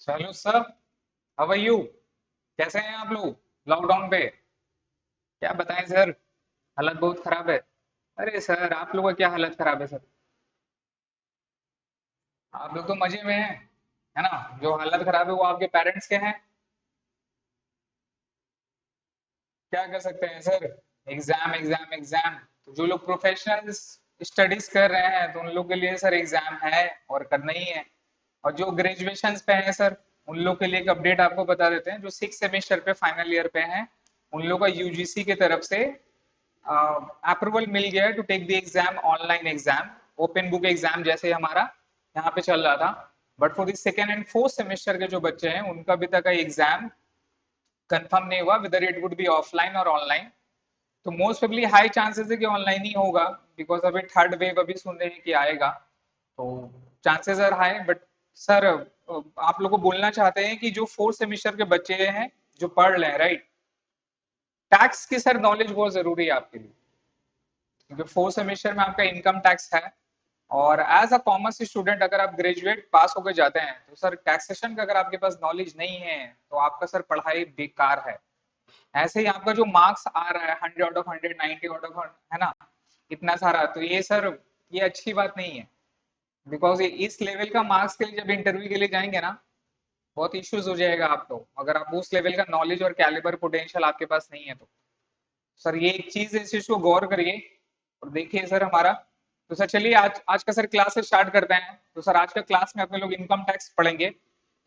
चलो sir, how are you? कैसे हैं आप लोग लॉकडाउन पे? क्या बताएं सर, हालत बहुत खराब है। अरे सर, आप लोगों का क्या हालत खराब है सर? आप लोग तो मजे में हैं, है ना? जो हालत खराब है वो आपके पेरेंट्स के हैं। क्या कर सकते हैं सर? Exam exam exam. तो जो लोग प्रोफेशनल स्टडीज कर रहे हैं तो उन लोग के लिए सर एग्जाम है और करना ही है। और जो ग्रेजुएशन पे हैं सर, उन लोग के लिए एक अपडेट आपको बता देते हैं। जो 6 सेमेस्टर पे फाइनल ईयर पे हैं, उन लोग का यूजीसी की तरफ से अप्रूवल मिल गया है to take the exam, online exam, open book exam जैसे हमारा यहाँ पे चल रहा था। But for the second and fourth semester के जो बच्चे हैं उनका अभी तक का एग्जाम कंफर्म नहीं हुआ whether it would be offline और ऑनलाइन। तो मोस्ट प्रोबेबली हाई चांसेस है कि ऑनलाइन ही होगा, बिकॉज अभी थर्ड वेव अभी सुन रहे हैं कि आएगा। तो chances are high. But sir, आप लोग को बोलना चाहते हैं कि जो फोर्थ सेमेस्टर के बच्चे हैं, जो पढ़ रहे हैं, राइट, टैक्स की सर नॉलेज बहुत जरूरी है आपके लिए। क्योंकि फोर्थ सेमेस्टर में आपका इनकम टैक्स है। और एज अ कॉमर्स स्टूडेंट अगर आप ग्रेजुएट पास होकर जाते हैं तो सर टैक्सेशन का अगर आपके पास नॉलेज नहीं है तो आपका सर पढ़ाई बेकार है। ऐसे ही आपका जो मार्क्स आ रहा है 100 आउट ऑफ 100, 90 आउट ऑफ, है ना, इतना सारा, तो ये सर, ये अच्छी बात नहीं है। बिकॉज इस लेवल का मार्क्स के लिए जब इंटरव्यू के लिए जाएंगे ना, बहुत इश्यूज हो जाएगा आप लोग, अगर आप उस लेवल का नॉलेज और कैलिबर पोटेंशियल आपके पास नहीं है तो। सर ये एक चीज, इस चीज को गौर करिए और देखिए सर हमारा। तो सर चलिए आज आज का सर क्लास स्टार्ट करते हैं। तो सर आज का क्लास में अपने लोग इनकम टैक्स पढ़ेंगे।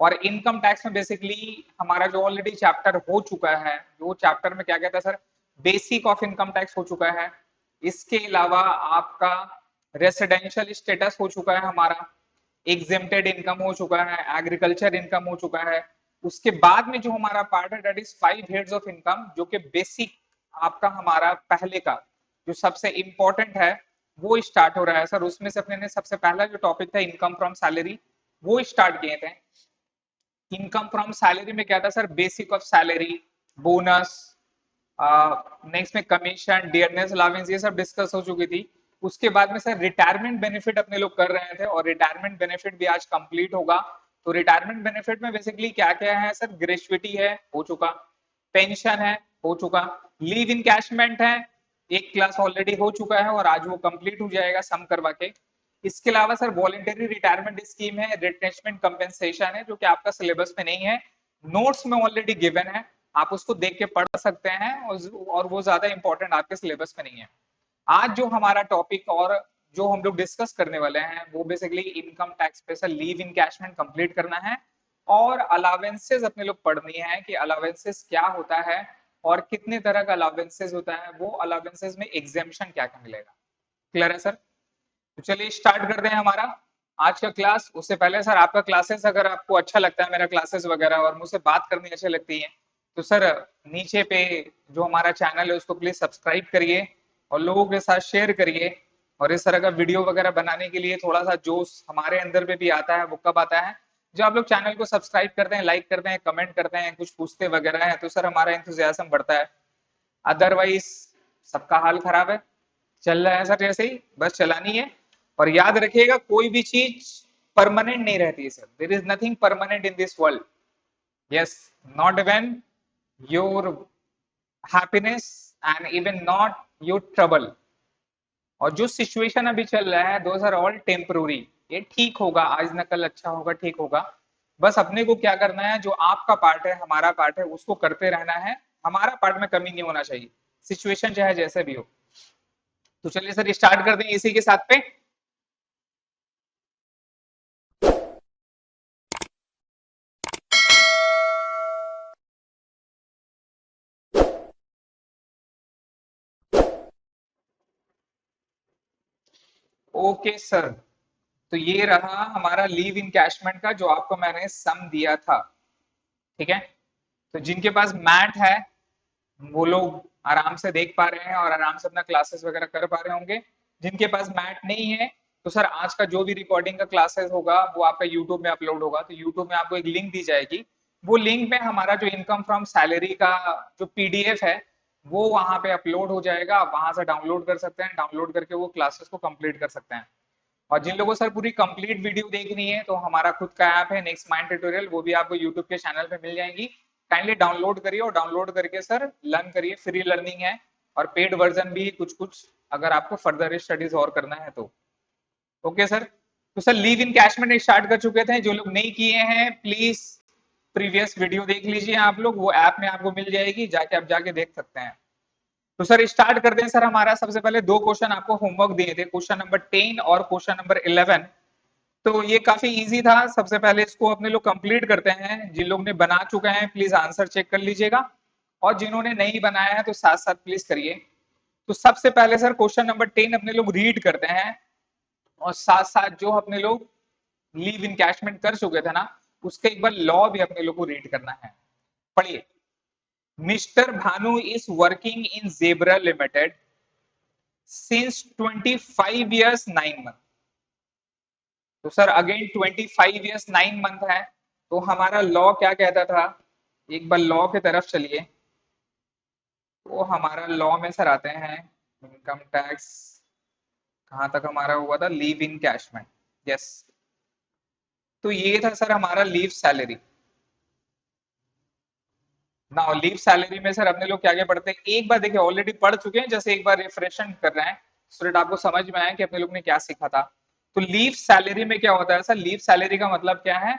और इनकम टैक्स में बेसिकली हमारा जो ऑलरेडी चैप्टर हो चुका है, जो चैप्टर में क्या कहता है sir, basic of income tax हो चुका है। इसके अलावा आपका रेसिडेंशियल स्टेटस हो चुका है हमारा, एग्जेम्प्टेड इनकम हो चुका है, एग्रीकल्चर इनकम हो चुका है। उसके बाद में जो हमारा पार्ट है that is 5 heads of income, जो कि बेसिक आपका हमारा पहले का जो सबसे इंपॉर्टेंट है वो स्टार्ट हो रहा है सर। उसमें से अपने ने सबसे पहला जो टॉपिक था इनकम फ्रॉम सैलरी, वो स्टार्ट किए थे। इनकम फ्रॉम सैलरी में क्या था sir, basic of salary, bonus, next में कमीशन, डियरनेस अलाउंस, ये सब डिस्कस हो चुकी थी। उसके बाद में सर रिटायरमेंट बेनिफिट अपने लोग कर रहे थे और रिटायरमेंट बेनिफिट भी आज कंप्लीट होगा। तो रिटायरमेंट बेनिफिट में बेसिकली क्या क्या है सर, ग्रेचुइटी है, हो चुका, पेंशन है, हो चुका, लीव इनकैशमेंट है, एक क्लास ऑलरेडी हो चुका है और आज वो कंप्लीट हो जाएगा सम करवा के। इसके अलावा सर वॉलेंटरी रिटायरमेंट स्कीम है, रिटेंचमेंट कंपेंसेशन है, जो कि आपका सिलेबस में नहीं है, नोट्स में ऑलरेडी गिवन है, आप उसको देख के पढ़ सकते हैं। और वो ज्यादा इंपॉर्टेंट आपके सिलेबस में नहीं है। आज जो हमारा टॉपिक और जो हम लोग डिस्कस करने वाले हैं वो बेसिकली इनकम टैक्स पे सर लीव इनकैशमेंट कंप्लीट करना है। और अलावेंसेस अपने लोग पढ़नी है कि अलावेंसेस क्या होता है और कितने तरह का अलावेंसेस होता है, वो अलावेंसेस में एग्जेम्पशन क्या क्या मिलेगा। क्लियर है सर? तो चलिए स्टार्ट करते हैं हमारा आज का क्लास। उससे पहले सर आपका क्लासेस अगर आपको अच्छा लगता है, मेरा क्लासेस वगैरह, और मुझसे बात करनी अच्छी लगती है, तो सर नीचे पे जो हमारा चैनल है उसको प्लीज सब्सक्राइब करिए और लोगों के साथ शेयर करिए। और इस तरह का वीडियो वगैरह बनाने के लिए थोड़ा सा जोश हमारे अंदर में भी आता है, वो कब आता है, जो आप लोग चैनल को सब्सक्राइब करते हैं, लाइक करते हैं, कमेंट करते हैं, कुछ पूछते वगैरह हैं, तो सर हमारा इंथुजियाज्म बढ़ता है। अदरवाइज सबका हाल खराब है, चल रहा है सर जैसे ही, बस चलानी है। और याद रखिएगा कोई भी चीज परमानेंट नहीं रहती है sir, there is nothing permanent in this world. Yes, not even your happiness and even not your trouble. और जो सिचुएशन अभी चल रहा है दोस आर ऑल टेम्पररी। ये ठीक होगा, आज न कल अच्छा होगा, ठीक होगा। बस अपने को क्या करना है, जो आपका पार्ट है, हमारा पार्ट है, उसको करते रहना है। हमारा पार्ट में कमी नहीं होना चाहिए, सिचुएशन चाहे जैसे भी हो। तो चलिए सर स्टार्ट कर दें इसी के साथ पे। ओके सर, तो ये रहा हमारा लीव इनकैशमेंट का जो आपको मैंने सम दिया था। ठीक है? तो जिनके पास मैट है वो लोग आराम से देख पा रहे हैं और आराम से अपना क्लासेस वगैरह कर पा रहे होंगे। जिनके पास मैट नहीं है तो सर आज का जो भी रिकॉर्डिंग का क्लासेस होगा वो आपका यूट्यूब में अपलोड होगा। तो यूट्यूब में आपको एक लिंक दी जाएगी, वो लिंक में हमारा जो इनकम फ्रॉम सैलरी का जो पीडीएफ है वो वहां पे अपलोड हो जाएगा। आप वहां से डाउनलोड कर सकते हैं, डाउनलोड करके वो क्लासेस को कंप्लीट कर सकते हैं। और जिन लोगों को सर पूरी कंप्लीट वीडियो देखनी है तो हमारा खुद का ऐप है नेक्स्ट माइंड ट्यूटोरियल, वो भी आपको यूट्यूब के चैनल पे मिल जाएंगी। काइंडली डाउनलोड करिए और डाउनलोड करके सर लर्न करिए, फ्री लर्निंग है और पेड वर्जन भी कुछ कुछ अगर आपको फर्दर स्टडीज और करना है तो। Okay sir. तो सर लीव इन कैशमेंट स्टार्ट कर चुके थे, जो लोग नहीं किए हैं प्लीज प्रीवियस वीडियो देख लीजिए आप लोग, वो ऐप में आपको मिल जाएगी, जाके आप जाके देख सकते हैं। तो सर स्टार्ट करते हैं सर। हमारा सबसे पहले दो क्वेश्चन आपको होमवर्क दिए थे, क्वेश्चन नंबर 10 और क्वेश्चन नंबर 11। तो ये काफी इजी था। सबसे पहले इसको अपने लोग कंप्लीट करते हैं। जिन लोग ने बना चुके हैं प्लीज आंसर चेक कर लीजिएगा, और जिन्होंने नहीं बनाया है तो साथ साथ प्लीज करिए। तो सबसे पहले सर क्वेश्चन नंबर 10 अपने लोग रीड करते हैं, और साथ साथ जो अपने लोग लीव इनकैशमेंट कर चुके थे ना, उसका एक बार लॉ भी अपने लोग को रीड करना है। पढ़िए। Mister Bhanu is working in zebra limited since 25 years 9 months। तो सर अगेन 25 years 9 month है, तो हमारा लॉ क्या कहता था, एक बार लॉ की तरफ चलिए। तो हमारा लॉ में सर आते हैं इनकम टैक्स, कहां तक हमारा हुआ था, लीव इन कैशमेंट। यस। तो ये था सर हमारा लीव सैलरी। ना लीव सैलरी में सर अपने लोग क्या क्या पढ़ते हैं, एक बार देखिए ऑलरेडी पढ़ चुके हैं, जैसे एक बार रिफ्रेशन कर रहे हैं सो दैट आपको समझ में आए कि अपने लोग ने क्या सीखा था। तो लीव सैलरी में क्या होता है सर, लीव सैलरी का मतलब क्या है,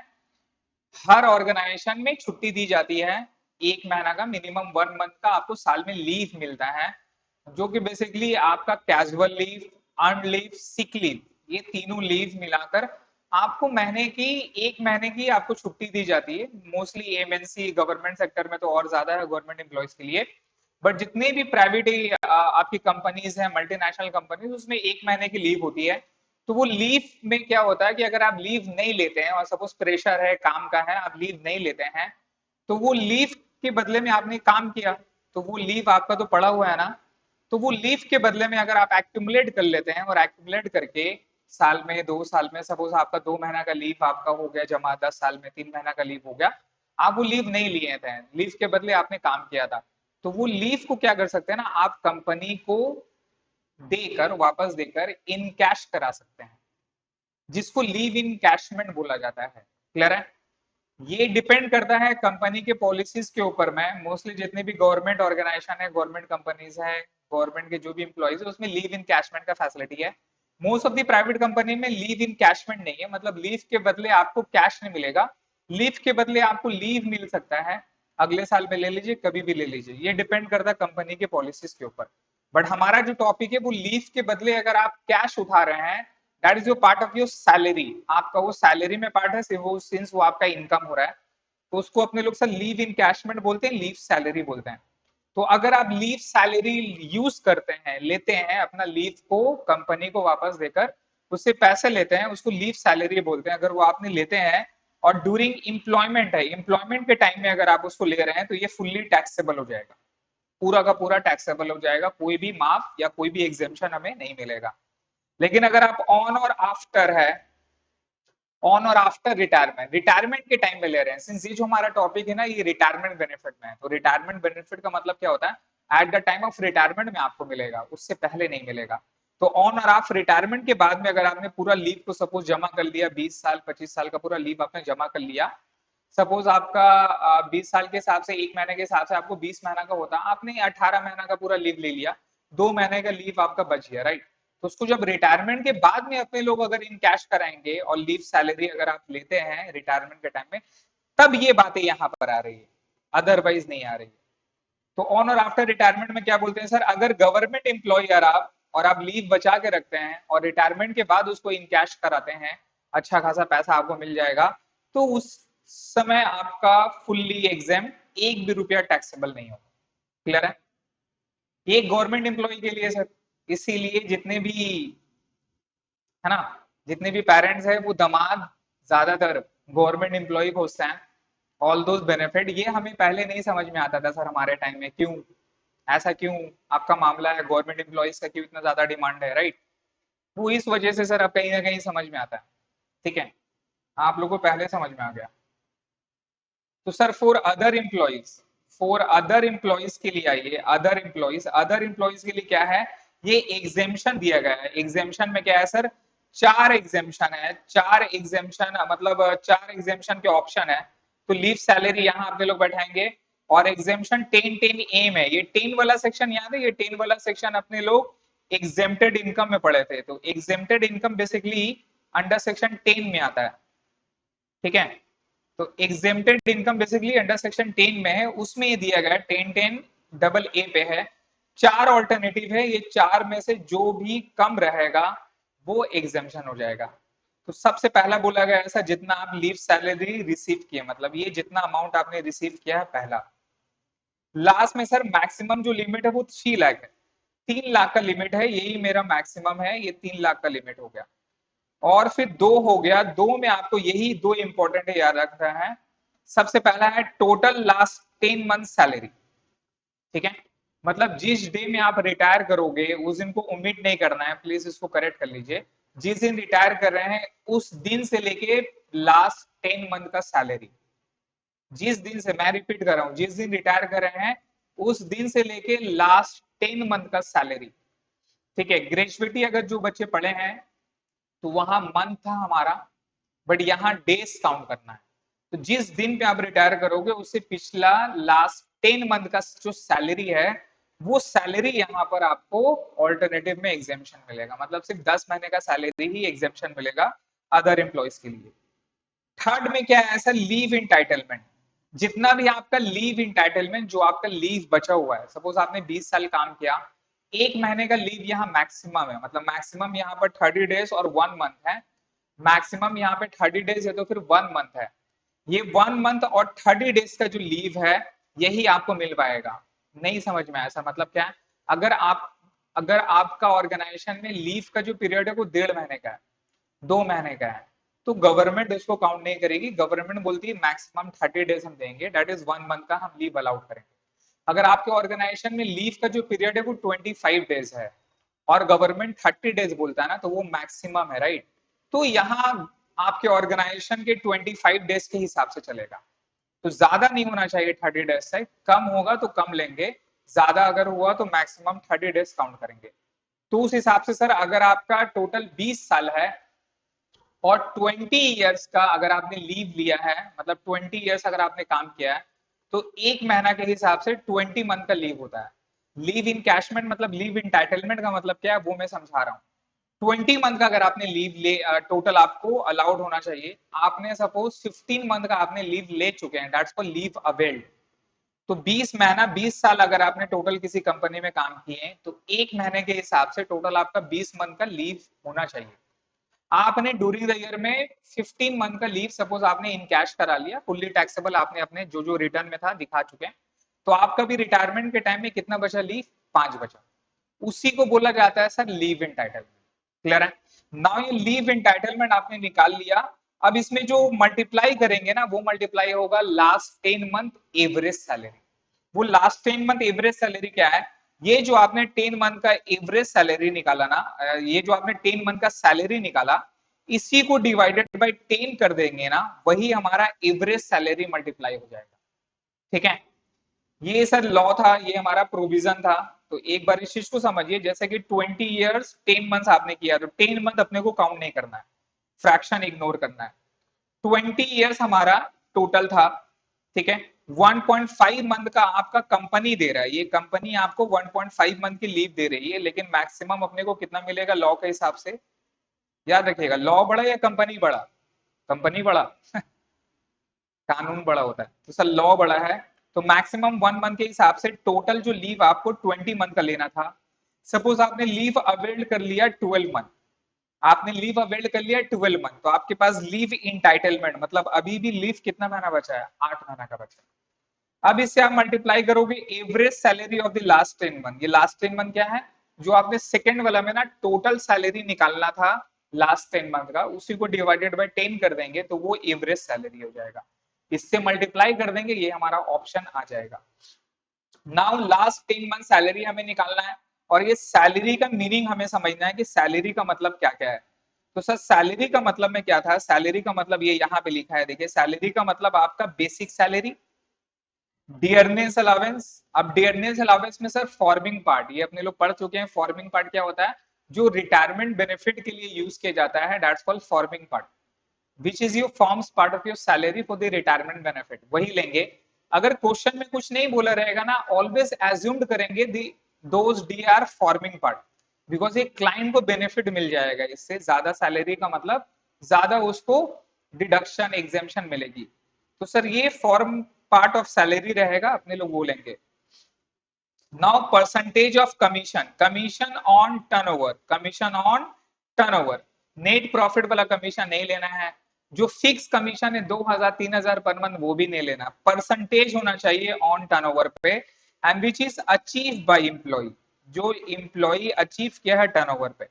हर ऑर्गेनाइजेशन में छुट्टी दी जाती है, एक महीना का, मिनिमम 1 मंथ का आपको साल में लीव मिलता है, जो कि बेसिकली आपका casual leave, earn leave, sick leave, ये तीनों लीव मिलाकर आपको महीने की, एक महीने की आपको छुट्टी दी जाती है। मोस्टली एमएनसी गवर्नमेंट सेक्टर में तो और ज्यादा है गवर्नमेंट एम्प्लॉयज के लिए, बट जितने भी प्राइवेट आपकी कंपनीज हैं, मल्टीनेशनल कंपनीज, उसमें एक महीने की लीव होती है। तो वो लीव में क्या होता है कि अगर आप लीव नहीं लेते हैं और सपोज प्रेशर है काम का है, आप लीव नहीं लेते हैं, तो वो लीव के बदले में आपने काम किया, तो वो लीव आपका तो पड़ा हुआ है ना, तो वो लीव के बदले में अगर आप एक्यूमुलेट कर लेते हैं, और एक्यूमुलेट करके साल में, 2 साल में, सपोज आपका 2 महीना का लीव आपका हो गया जमा, 10 साल में 3 महीना का लीव हो गया, आप वो लीव नहीं लिए थे, लीव के बदले आपने काम किया था, तो वो लीव को क्या कर सकते हैं ना, आप कंपनी को देकर, वापस देकर इन कैश करा सकते हैं, जिसको लीव इन कैशमेंट बोला जाता है। क्लियर है? ये डिपेंड करता है कंपनी के पॉलिसीज के ऊपर में। मोस्टली जितने भी गवर्नमेंट ऑर्गेनाइजेशन है, गवर्नमेंट कंपनीज है, गवर्नमेंट के जो भी एम्प्लॉइज है, उसमें लीव इन कैशमेंट का फैसिलिटी है। Most of the private company में लीव इन कैशमेंट नहीं है, मतलब लीव के बदले आपको कैश नहीं मिलेगा, लीव के बदले आपको लीव मिल सकता है, अगले साल में ले लीजिए, कभी भी ले लीजिए, ये डिपेंड करता है कंपनी के पॉलिसीज के ऊपर। बट हमारा जो टॉपिक है वो लीव के बदले अगर आप कैश उठा रहे हैं, that is your part of your salary, आपका वो सैलरी में पार्ट है, सिंस वो आपका इनकम हो रहा है, तो उसको अपने लोग सर लीव इनकैशमेंट बोलते हैं, लीव सैलरी बोलते हैं। तो अगर आप लीव सैलरी यूज करते हैं, लेते हैं अपना लीव को कंपनी को वापस देकर, उससे पैसे लेते हैं, उसको लीव सैलरी बोलते हैं, अगर वो आपने लेते हैं और ड्यूरिंग एम्प्लॉयमेंट है, एम्प्लॉयमेंट के टाइम में अगर आप उसको ले रहे हैं, तो ये फुल्ली टैक्सेबल हो जाएगा, पूरा का पूरा टैक्सेबल हो जाएगा, कोई भी माफ या कोई भी एग्जेम्पशन हमें नहीं मिलेगा। लेकिन अगर आप ऑन और आफ्टर है, ऑन और आफ्टर रिटायरमेंट, रिटायरमेंट के टाइम में ले रहे हैं, सिंस ये जो हमारा टॉपिक है ना, ये रिटायरमेंट बेनिफिट में है, तो रिटायरमेंट बेनिफिट का मतलब क्या होता है, at the time of retirement में आपको मिलेगा, उससे पहले नहीं मिलेगा। तो ऑन और ऑफ रिटायरमेंट के बाद में अगर आपने पूरा लीव को सपोज जमा कर लिया, 20 साल 25 साल का पूरा लीव आपने जमा कर लिया, सपोज आपका 20 साल के हिसाब से, एक महीने के हिसाब से आपको 20 महीना का होता, आपने 18 महीना का पूरा लीव ले लिया, 2 महीने का लीव आपका बच गया, राइट। तो उसको जब रिटायरमेंट के बाद में अपने लोग अगर इन कैश कराएंगे और लीव सैलरी अगर आप लेते हैं रिटायरमेंट के टाइम में, तब ये बातें यहाँ पर आ रही है, अदरवाइज नहीं आ रही है। तो ऑन और आफ्टर रिटायरमेंट में क्या बोलते हैं सर, अगर गवर्नमेंट एम्प्लॉयर आप, और आप लीव बचा के रखते हैं और रिटायरमेंट के बाद उसको इन कैश कराते हैं, अच्छा खासा पैसा आपको मिल जाएगा, तो उस समय आपका फुल्ली एग्जाम, एक भी रुपया टैक्सेबल नहीं होगा। क्लियर है? ये गवर्नमेंट एम्प्लॉय के लिए सर, इसीलिए जितने भी है ना, जितने भी पेरेंट्स हैं वो दामाद ज्यादातर गवर्नमेंट एम्प्लॉय खोजते हैं, ऑल दोज बेनिफिट। ये हमें पहले नहीं समझ में आता था सर हमारे टाइम में, क्यों ऐसा, क्यों आपका मामला है, गवर्नमेंट एम्प्लॉयज का क्यों इतना ज्यादा डिमांड है, राइट। वो इस वजह से सर अब कहीं ना कहीं समझ में आता है। ठीक है, आप लोगों को पहले समझ में आ गया। तो सर फॉर अदर एम्प्लॉयज के लिए आइए, अदर एम्प्लॉयज के लिए क्या है, ये एग्जेम्पशन दिया गया है। एग्जेम्पशन में क्या है सर, चार एग्जेम्पशन है, चार एग्जेम्पशन मतलब चार एग्जेम्पशन के ऑप्शन है। तो लीव सैलरी यहाँ अपने लोग बैठाएंगे। और एग्जेम्पशन 10 एम है, ये 10 वाला सेक्शन याद है, ये 10 वाला सेक्शन अपने लोग एग्जेम्प्टेड इनकम में पढ़े थे। तो exempted income basically under section 10 में आता है, ठीक है। तो exempted income basically under section 10 में है, उसमें ये दिया गया 10 10 डबल ए पे है। चार ऑल्टरनेटिव है, ये चार में से जो भी कम रहेगा वो एग्जेम्पशन हो जाएगा। तो सबसे पहला बोला गया ऐसा, जितना आप लीव सैलरी रिसीव किए, मतलब ये जितना अमाउंट आपने रिसीव किया है पहला। लास्ट में सर मैक्सिमम जो लिमिट है वो 3 लाख है, 3 लाख का लिमिट है, यही मेरा मैक्सिमम है, ये 3 लाख का लिमिट हो गया। और फिर दो हो गया, दो में आपको यही दो इंपॉर्टेंट है, याद रखना है। सबसे पहला है टोटल लास्ट 10 मंथ सैलरी, ठीक है। मतलब जिस डे में आप रिटायर करोगे उस दिन को ओमिट नहीं करना है, प्लीज इसको करेक्ट कर लीजिए। जिस दिन रिटायर कर रहे हैं उस दिन से लेके लास्ट 10 मंथ का सैलरी, जिस दिन से, मैं रिपीट कर रहा हूं, जिस दिन रिटायर कर रहे हैं उस दिन से लेके लास्ट 10 मंथ का सैलरी, ठीक है। ग्रेजुएटी अगर जो बच्चे पढ़े हैं तो वहां मंथ था हमारा, बट यहाँ डेज काउंट करना है। तो जिस दिन पे आप रिटायर करोगे उससे पिछला लास्ट 10 मंथ का जो सैलरी है वो सैलरी यहाँ पर आपको ऑल्टरनेटिव में एग्जेम्पशन मिलेगा, मतलब सिर्फ 10 महीने का सैलरी ही एग्जेम्पशन मिलेगा अदर एम्प्लॉयज के लिए। थर्ड में क्या है ऐसा, लीव इंटाइटलमेंट। जितना भी आपका लीव इंटाइटलमेंट, जो आपका लीव बचा हुआ है, सपोज आपने 20 साल काम किया, 1 महीने का लीव यहाँ मैक्सिमम है, मतलब मैक्सिमम यहाँ पर 30 डेज और 1 मंथ है। मैक्सिमम यहाँ पे 30 डेज है तो फिर 1 मंथ है। ये 1 मंथ और 30 डेज का जो लीव है यही आपको मिल पाएगा। नहीं समझ में आया सर, मतलब क्या है, अगर आप, अगर आपका ऑर्गेनाइजेशन में लीव का जो पीरियड है वो 1.5 महीने का है, 2 महीने का है, तो गवर्नमेंट इसको काउंट नहीं करेगी। गवर्नमेंट बोलती है मैक्सिमम 30 डेज हम देंगे, दैट इज 1 मंथ का हम लीव अलाउड करेंगे। अगर आपके ऑर्गेनाइजेशन में लीव का जो पीरियड है वो 25 डेज है और गवर्नमेंट 30 डेज बोलता है ना, तो वो मैक्सिमम है, राइट। तो यहाँ आपके ऑर्गेनाइजेशन के 25 डेज के हिसाब से चलेगा। तो ज्यादा नहीं होना चाहिए 30 डेज से, कम होगा तो कम लेंगे, ज्यादा अगर हुआ तो मैक्सिमम 30 डेज काउंट करेंगे। तो उस हिसाब से सर अगर आपका टोटल 20 साल है और 20 ईयर्स का अगर आपने लीव लिया है, मतलब 20 ईयर्स अगर आपने काम किया है, तो 1 महीना के हिसाब से 20 मंथ का लीव होता है। लीव इन कैशमेंट मतलब लीव इंटाइटलमेंट का मतलब क्या है वो मैं समझा रहा हूँ। 20 मंथ का अगर आपने लीव ले, टोटल आपको अलाउड होना चाहिए। आपने सपोज 15 मंथ का आपने लीव ले चुके हैं, दैट्स कॉल्ड लीव अवेल्ड। तो 20 महीना, 20 साल अगर आपने टोटल किसी कंपनी में काम किए हैं तो 1 महीने के हिसाब से टोटल आपका 20 मंथ का लीव होना चाहिए। आपने ड्यूरिंग द ईयर में 15 मंथ का लीव सपोज आपने इन कैश करा लिया, फुल्ली टैक्सेबल, आपने अपने जो जो रिटर्न में था दिखा चुके हैं, तो आपका भी रिटायरमेंट के टाइम में कितना बचा लीव, 5 बचा। उसी को बोला जाता है सर लीव एंटाइटलमेंट। क्लियर है। नाउ ये लीव एंटाइटलमेंट आपने निकाल लिया। अब इसमें जो मल्टीप्लाई करेंगे ना वो मल्टीप्लाई होगा लास्ट 10 मंथ एवरेज सैलरी। वो लास्ट 10 मंथ एवरेज सैलरी क्या है, ये जो आपने 10 मंथ का एवरेज सैलरी निकाला ना, ये जो आपने 10 मंथ का सैलरी निकाला, इसी को डिवाइडेड बाय 10 कर देंगे ना, वही हमारा एवरेज सैलरी मल्टीप्लाई हो जाएगा। ठीक है। ये सर लॉ था, ये हमारा प्रोविजन था। तो एक बार इस चीज को समझिए, जैसे कि 20 ईयर्स 10 मंथ्स आपने किया तो 10 मंथ अपने को काउंट नहीं करना है, फ्रैक्शन इग्नोर करना है। 20 ईयर्स हमारा टोटल था, ठीक है। 1.5 मंथ का आपका कंपनी दे रहा है, ये कंपनी आपको 1.5 मंथ की लीव दे रही है, लेकिन मैक्सिमम अपने को कितना मिलेगा लॉ के हिसाब से, याद रखिएगा, लॉ बड़ा या कंपनी बड़ा, कंपनी बड़ा कानून बड़ा होता है, तो सर लॉ बड़ा है। तो मैक्सिमम 1 मंथ के हिसाब से टोटल जो लीव आपको 20 मंथ का लेना था। सपोज आपने लीव अवेल्ड कर लिया 12 मंथ, आपने लीव अवेल्ड कर लिया 12 मंथ, तो आपके पास लीव इंटाइटलमेंट मतलब अभी भी लीव कितना महीना बचा है, 8 महीना का बचा है। अब इससे आप मल्टीप्लाई करोगे average salary of the last 10 month. ये लास्ट 10 मंथ क्या है, जो आपने सेकंड वाला में ना टोटल सैलरी निकालना था लास्ट 10 मंथ का, उसी को डिवाइडेड बाय 10 कर देंगे तो वो एवरेज सैलरी हो जाएगा। इससे मल्टीप्लाई कर देंगे, ये हमारा ऑप्शन आ जाएगा। नाउ लास्ट 10 मंथ सैलरी हमें निकालना है, और ये सैलरी का मीनिंग हमें समझना है कि सैलरी का मतलब क्या क्या है। तो सर सैलरी का मतलब में क्या था, सैलरी का मतलब ये यहाँ पे लिखा है, देखिए सैलरी का मतलब आपका बेसिक सैलरी, डियरनेस अलावेंस। अब डियरनेस अलावेंस में सर फॉर्मिंग पार्ट, ये अपने लोग पढ़ चुके हैं, फॉर्मिंग पार्ट क्या होता है, जो रिटायरमेंट बेनिफिट के लिए यूज किया जाता है, that's called forming part, which is your forms part of your salary for the retirement benefit, वही लेंगे। अगर क्वेश्चन में कुछ नहीं बोला रहेगा ना, ऑलवेज एज्यूम्ड करेंगे दी those D R forming part, because एक क्लाइंट को बेनिफिट मिल जाएगा इससे, ज्यादा सैलरी का मतलब ज्यादा उसको डिडक्शन एग्जेम्पशन मिलेगी। तो सर ये फॉर्म पार्ट ऑफ सैलरी रहेगा, अपने लोग बोलेंगे। Now percentage of commission, commission on turnover, commission on turnover, net profit वाला कमीशन नहीं लेना है। जो फिक्स कमीशन है 2000 3000 पर मंथ, वो भी नहीं लेना, परसेंटेज होना चाहिए ऑन टर्नओवर पे, and which is achieve by employ, जो एम्प्लॉय अचीव किया है टर्नओवर पे।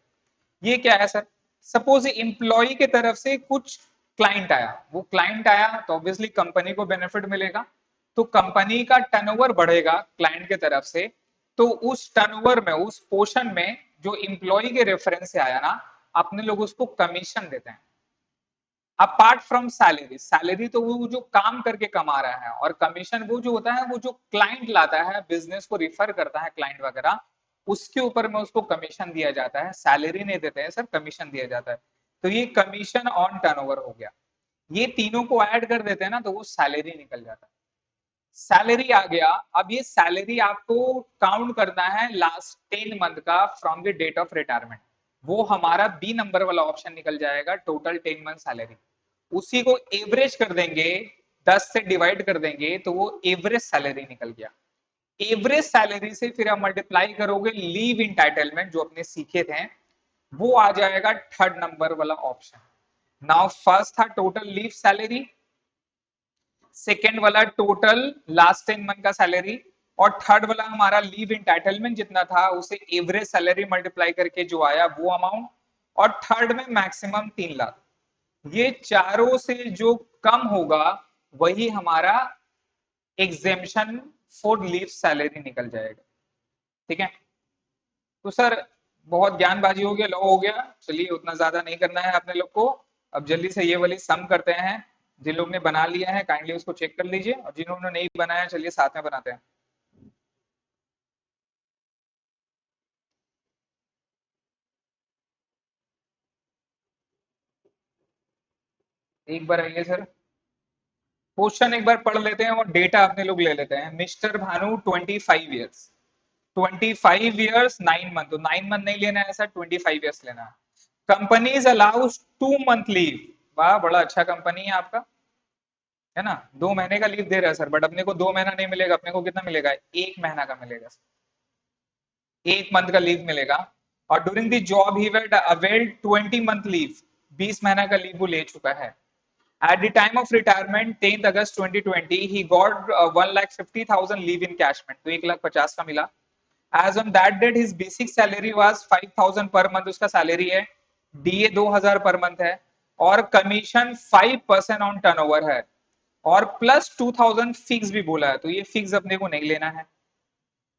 ये क्या है सर, सपोज एम्प्लॉय की तरफ से कुछ क्लाइंट आया, वो क्लाइंट आया तो ऑब्वियसली कंपनी को बेनिफिट मिलेगा, तो कंपनी का टर्नओवर बढ़ेगा क्लाइंट की तरफ से, तो उस टर्नओवर में, उस पोर्शन में जो एम्प्लॉय के रेफरेंस से आया ना, अपने लोग उसको कमीशन देते हैं अपार्ट फ्रॉम सैलरी। सैलरी तो वो जो काम करके कमा रहा है, और कमीशन वो जो होता है, वो जो क्लाइंट लाता है, बिजनेस को रिफर करता है क्लाइंट वगैरह, उसके ऊपर में उसको कमीशन दिया जाता है, सैलरी नहीं देते हैं सर, कमीशन दिया जाता है। तो ये कमीशन ऑन टर्नओवर हो गया। ये तीनों को ऐड कर देते हैं ना, तो वो सैलरी निकल जाता है। सैलरी आ गया। अब ये सैलरी आपको काउंट करना है लास्ट 10 मंथ का from the date of retirement, वो हमारा बी नंबर वाला ऑप्शन निकल जाएगा, टोटल 10 मंथ सैलरी। उसी को एवरेज कर देंगे, 10 से डिवाइड कर देंगे, तो वो एवरेज सैलरी निकल गया। एवरेज सैलरी से फिर आप मल्टीप्लाई करोगे लीव इंटाइटलमेंट जो अपने सीखे थे, वो आ जाएगा थर्ड नंबर वाला ऑप्शन। नाउ फर्स्ट था टोटल लीव सैलरी, सेकेंड वाला टोटल लास्ट 10 मंथ का सैलरी, और थर्ड वाला हमारा लीव इंटाइटलमेंट जितना था उसे एवरेज सैलरी मल्टीप्लाई करके जो आया वो अमाउंट, और थर्ड में मैक्सिमम 3 लाख। ये चारों से जो कम होगा वही हमारा एग्जेम्पशन फॉर लीव सैलरी निकल जाएगा। ठीक है, तो सर बहुत ज्ञानबाजी हो गया, लो हो गया, चलिए उतना ज्यादा नहीं करना है अपने लोग को। अब जल्दी से ये वाली सम करते हैं। जिन लोग ने बना लिया है काइंडली उसको चेक कर लीजिए, और जिन्होंने नहीं बनाया चलिए साथ में बनाते हैं। एक बार आइए सर, क्वेश्चन एक बार पढ़ लेते हैं और डेटा अपने लोग ले लेते हैं। Mister Bhanu 25 years, 25 years 9 month, तो 9 मंथ नहीं लेना है सर, 25 ईयर्स लेना है। Company is allowed 2 month leave, वाह बड़ा अच्छा कंपनी है आपका, है ना, 2 महीने का लीव दे रहा है सर, बट अपने को 2 महीना नहीं मिलेगा, अपने को कितना मिलेगा, 1 महीना का मिलेगा, 1 मंथ का लीव मिलेगा। और ड्यूरिंग द जॉब ही वेड अवेल्ड 20 मंथ लीव, 20 महीना का लीव वो ले चुका है। At the time of retirement, 10th August 2020, he got 1,50,000 leave encashment, तो 1,50,000 का मिला। As on that date, his basic salary was 5,000 per month, उसका सैलरी है। डीए 2,000 पर मंथ है, और कमीशन 5% ऑन टर्नओवर है, और प्लस 2,000 फिक्स भी बोला है, तो ये फिक्स अपने को नहीं लेना है।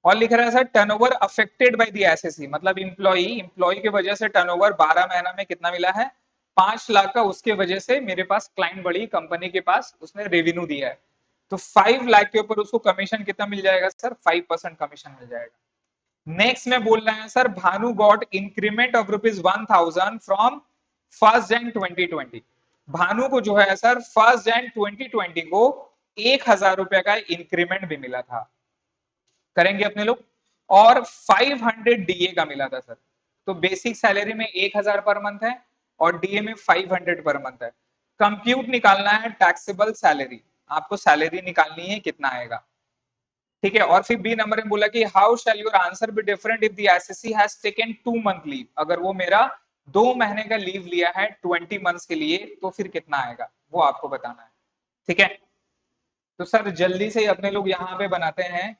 और लिख रहा है sir turnover affected by the assessee, मतलब इम्प्लॉई इम्प्लॉई की वजह से टर्नओवर 12 महीना में कितना मिला है, 5 लाख का, उसके वजह से मेरे पास क्लाइंट बड़ी कंपनी के पास उसने रेवेन्यू दिया है, तो 5 लाख के ऊपर उसको कमीशन कितना मिल जाएगा सर, 5% कमीशन मिल जाएगा। नेक्स्ट में बोल रहे हैं sir Bhanu got increment of rupees 1,000 from 1 Jan 2020, Bhanu को जो है सर 1 Jan 2020 को 1,000 रुपए का इंक्रीमेंट भी मिला था, करेंगे अपने लोग, और 500 डीए का मिला था सर। तो बेसिक सैलरी में 1,000 पर मंथ है, और डीए में 500 पर मंथ है। कंप्यूट निकालना है टैक्सेबल सैलरी, आपको सैलरी निकालनी है कितना आएगा। ठीक है, और फिर बी नंबर में बोला कि how shell your answer be different if the assessee has taken 2 month leave, अगर वो मेरा 2 महीने का लीव लिया है 20 मंथ्स के लिए, तो फिर कितना आएगा वो आपको बताना है। ठीक है, तो सर जल्दी से अपने लोग यहाँ पे बनाते हैं।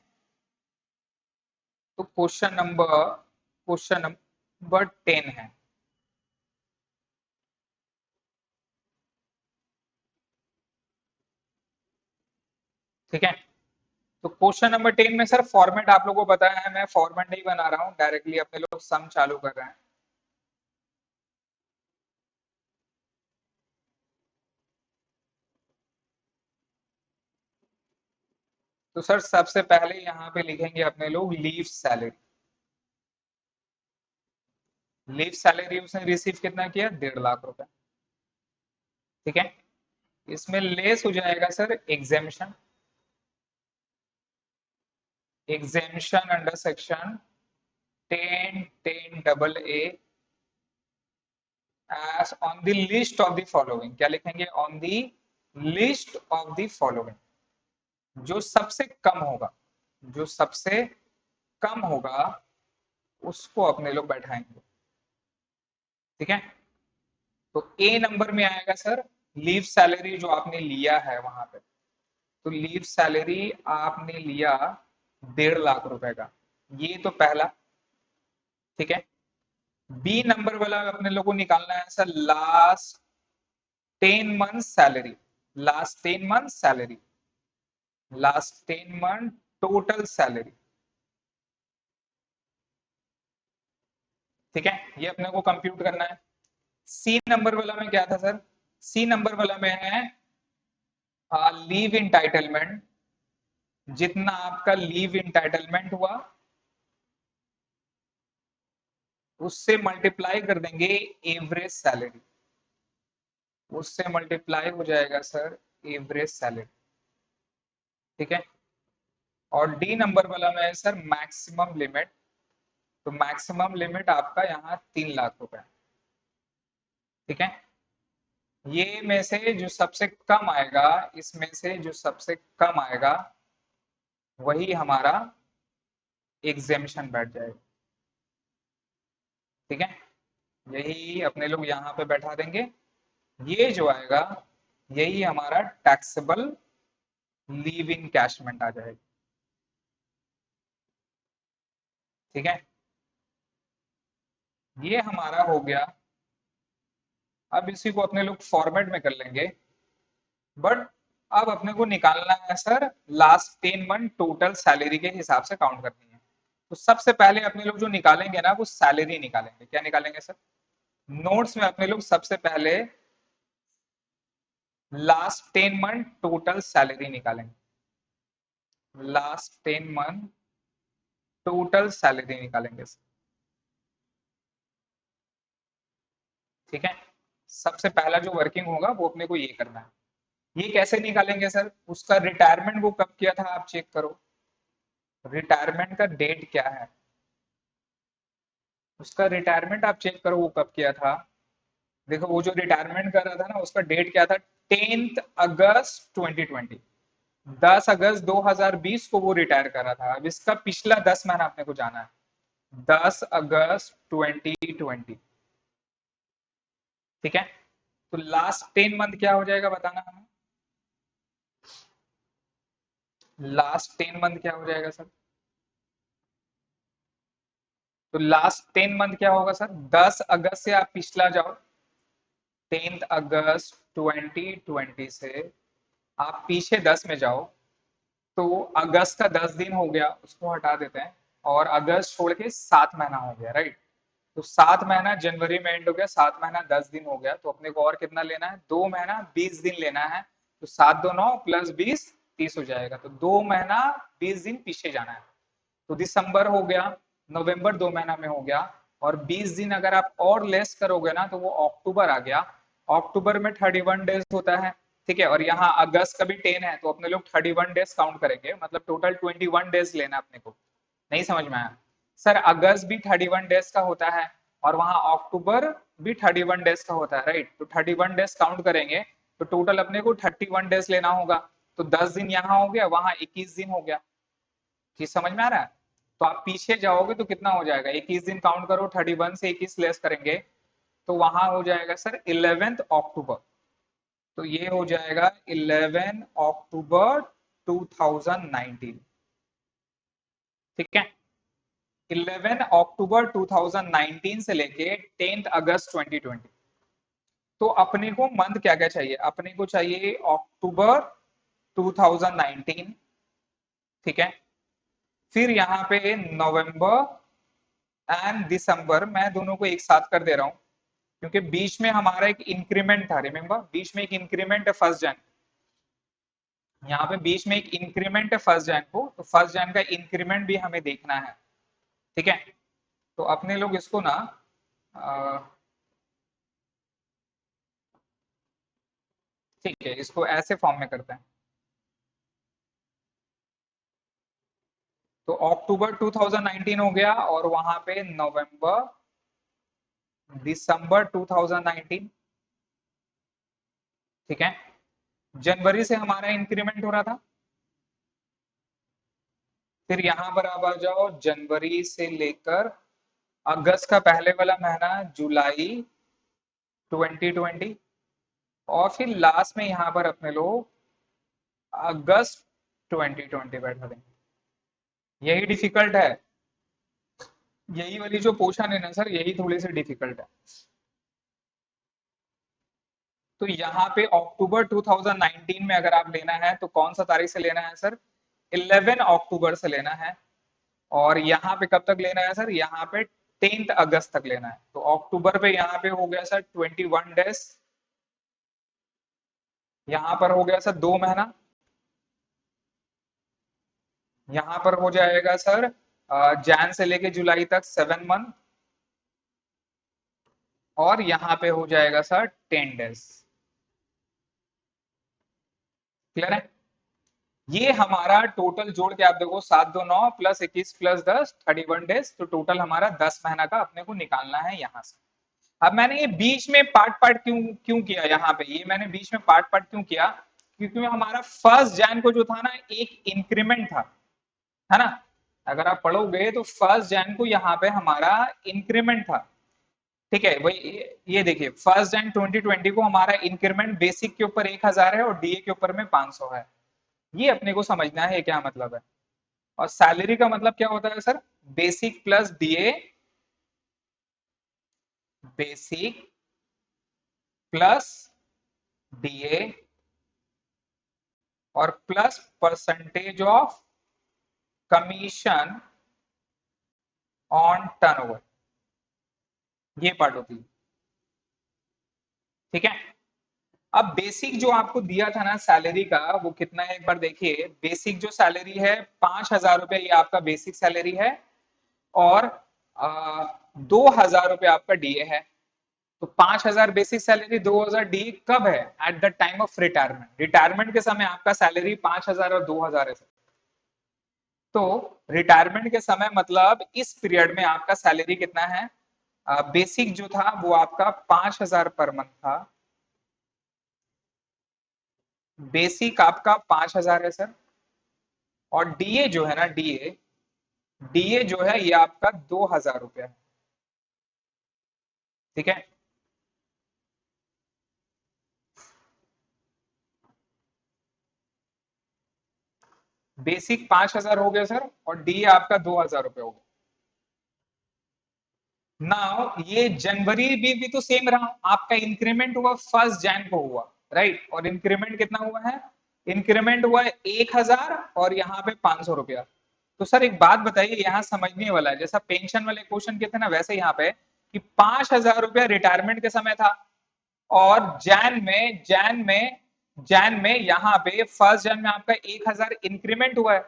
तो क्वेश्चन नंबर 10 है। ठीक है, तो क्वेश्चन नंबर 10 में सर फॉर्मेट आप लोगों को पता है, मैं फॉर्मेट नहीं बना रहा हूँ, डायरेक्टली अपने लोग सम चालू कर रहे हैं। तो सर सबसे पहले यहाँ पे लिखेंगे अपने लोग लीव सैलरी। लीव सैलरी उसने रिसीव कितना किया, 1.5 लाख रुपए। ठीक है, इसमें लेस हो जाएगा sir exemption. Exemption under section 10(10) as on the list of the following, क्या लिखेंगे, on the list of the following, जो सबसे कम होगा, जो सबसे कम होगा उसको अपने लोग बैठाएंगे। ठीक है, तो ए नंबर में आएगा सर लीव सैलरी जो आपने लिया है वहां पे। तो लीव सैलरी आपने लिया 1.5 लाख रुपए का, ये तो पहला। ठीक है, बी नंबर वाला अपने लोग को निकालना है sir last 10 month salary. Last 10 month salary, last 10 month total salary. ठीक है, ये अपने को कंप्यूट करना है। सी नंबर वाला में क्या था सर, सी नंबर वाला में है लीव इंटाइटलमेंट, जितना आपका लीव इंटाइटलमेंट हुआ उससे मल्टीप्लाई कर देंगे एवरेज सैलरी, उससे मल्टीप्लाई हो जाएगा सर एवरेज सैलरी। ठीक है, और डी नंबर वाला में है सर मैक्सिमम लिमिट। तो मैक्सिमम लिमिट आपका यहाँ 3 लाख रुपए। ठीक है, ये में से जो सबसे कम आएगा, इसमें से जो सबसे कम आएगा वही हमारा एग्जेम्पशन बैठ जाएगा। ठीक है, यही अपने लोग यहाँ पे बैठा देंगे। ये जो आएगा यही हमारा टैक्सेबल लीव इन कैशमेंट आ जाएगा। ठीक है, ये हमारा हो गया। अब इसी को अपने लोग फॉर्मेट में कर लेंगे, बट अब अपने को निकालना है sir last 10 month total salary के हिसाब से काउंट करनी है। तो सबसे पहले अपने लोग जो निकालेंगे ना वो सैलरी निकालेंगे। क्या निकालेंगे सर, नोट्स में अपने लोग सबसे पहले लास्ट 10 मंथ टोटल सैलरी निकालेंगे। लास्ट 10 मंथ टोटल सैलरी निकालेंगे। ठीक है, सबसे पहला जो वर्किंग होगा वो अपने को ये करना है। ये कैसे निकालेंगे सर, उसका रिटायरमेंट वो कब किया था आप चेक करो, रिटायरमेंट का डेट क्या है, उसका रिटायरमेंट आप चेक करो वो कब किया था। देखो वो जो रिटायरमेंट कर रहा था ना उसका डेट क्या था, 10 अगस्त 2020, 10 अगस्त 2020 को वो रिटायर कर रहा था। अब इसका पिछला 10 महीना अपने को जाना है, 10 अगस्त 2020। ठीक है, तो लास्ट 10 मंथ क्या हो जाएगा बताना हमें, लास्ट 10 मंथ क्या हो जाएगा सर। तो लास्ट 10 मंथ क्या होगा सर, 10 अगस्त से आप पिछला जाओ, 10 अगस्त 2020 से आप पीछे 10 में जाओ। तो अगस्त का 10 दिन हो गया, उसको हटा देते हैं, और अगस्त छोड़ के 7 महीना हो गया, राइट। तो 7 महीना जनवरी में एंड हो गया, 7 महीना 10 दिन हो गया, तो अपने को और कितना लेना है, 2 महीना 20 दिन लेना है। तो 7 2 9 + 20 30 हो जाएगा, तो 2 महीना 20 दिन पीछे जाना है। तो दिसंबर हो गया, नवंबर 2 महीना में हो गया, और 20 दिन अगर आप और लेस करोगे ना तो वो अक्टूबर आ गया। अक्टूबर में 31 डेज होता है। ठीक है, और यहाँ अगस्त का भी 10 है, तो अपने लोग 31 डेज काउंट करेंगे, मतलब टोटल 21 डेज लेना अपने को। नहीं समझ में आया सर, अगस्त भी 31 डेज का होता है, और वहां अक्टूबर भी 31 डेज का होता है, राइट। तो 31 डेज काउंट करेंगे, तो टोटल अपने को 31 डेज लेना होगा। तो 10 दिन यहाँ हो गया, वहां 21 दिन हो गया। चीज समझ में आ रहा है, तो आप पीछे जाओगे तो कितना हो जाएगा, 21 दिन काउंट करो, 31 से 21 लेस करेंगे, तो वहां हो जाएगा सर 11 अक्टूबर। तो ये हो जाएगा 11 अक्टूबर 2019। ठीक है, 11 अक्टूबर 2019 से लेके 10 अगस्त 2020। तो अपने को मंथ क्या क्या चाहिए, अपने को चाहिए अक्टूबर 2019। ठीक है, फिर यहाँ पे नवंबर एंड दिसंबर, मैं दोनों को एक साथ कर दे रहा हूँ क्योंकि बीच में हमारा एक इंक्रीमेंट था, रिमेम्बर बीच में एक इंक्रीमेंट है 1 जन, यहाँ पे बीच में एक इंक्रीमेंट है 1 जन को, तो 1 जन का इंक्रीमेंट भी हमें देखना है। ठीक है, तो अपने लोग इसको ना ठीक है, इसको ऐसे फॉर्म में करते हैं। तो अक्टूबर 2019 हो गया, और वहां पे नवंबर, दिसंबर 2019। ठीक है। जनवरी से हमारा इंक्रीमेंट हो रहा था। फिर यहां पर आप आ जाओ, जनवरी से लेकर अगस्त का पहले वाला महीना जुलाई 2020, और फिर लास्ट में यहां पर अपने लोग अगस्त 2020 बैठा देंगे। यही डिफिकल्ट है। यही वाली जो पोर्शन है ना सर, यही थोड़ी सी डिफिकल्ट है। तो यहाँ पे अक्टूबर 2019 में अगर आप लेना है तो कौन सा तारीख से लेना है सर? 11 अक्टूबर से लेना है। और यहाँ पे कब तक लेना है सर? यहाँ पे 10 अगस्त तक लेना है। तो अक्टूबर पे यहाँ पे हो गया सर 21 डेज, यहाँ पर हो गया सर 2 महीना, यहाँ पर हो जाएगा सर जैन से लेके जुलाई तक 7 मंथ, और यहाँ पे हो जाएगा सर 10 डेज। क्लियर है? ये हमारा टोटल जोड़ के आप देखो, 7 2 9 + 21 + 10 31 डेज, तो टोटल हमारा 10 महीना का अपने को निकालना है यहाँ से। अब मैंने ये बीच में पार्ट पार्ट क्यों क्यों किया यहाँ पे, ये मैंने बीच में पार्ट पार्ट क्यों किया? क्योंकि हमारा 1 जैन को जो था ना, एक इंक्रीमेंट था, है ना? अगर आप पढ़ोगे तो 1 जैन को यहाँ पे हमारा इंक्रीमेंट था। ठीक है, वही ये देखिए, 1 जैन 2020 को हमारा इंक्रीमेंट बेसिक के ऊपर 1000 है और डीए के ऊपर में 500 है। ये अपने को समझना है क्या मतलब है। और सैलरी का मतलब क्या होता है sir? Basic plus DA, basic plus DA, और plus percentage of commission on turnover, ये पार्ट होती है। ठीक है। अब बेसिक जो आपको दिया था ना सैलरी का, वो कितना है एक बार देखिए। बेसिक जो सैलरी है 5,000 रुपये, ये आपका बेसिक सैलरी है। और 2,000 रुपये आपका डीए है। तो 5,000 बेसिक सैलरी, 2,000 डी कब है? At the time of retirement. Retirement के समय आपका सैलरी 5,000 और 2,000 है। तो रिटायरमेंट के समय मतलब इस पीरियड में आपका सैलरी कितना है? बेसिक जो था वो आपका 5,000 पर मंथ था। बेसिक आपका 5,000 है सर। और डीए जो है ना, डीए, डीए जो है ये आपका 2,000 रुपया है। ठीक है। बेसिक 5,000 हो गया सर, और डीए आपका 2,000 रुपया हो गया। नाउ ये जनवरी भी तो सेम रहा। आपका इंक्रीमेंट हुआ 1 जैन को हुआ, राइट? और इंक्रीमेंट कितना हुआ है? इंक्रीमेंट हुआ है 1,000, और यहाँ पे 500 रुपया। तो सर एक बात बताइए, यहाँ समझने वाला है, जैसा पेंशन वाले क्वेश्चन के थे ना, वैसे यहाँ पे कि 5,000 रुपया रिटायरमेंट के समय था, और जैन में यहाँ पे 1 जैन में आपका 1,000 इंक्रीमेंट हुआ है।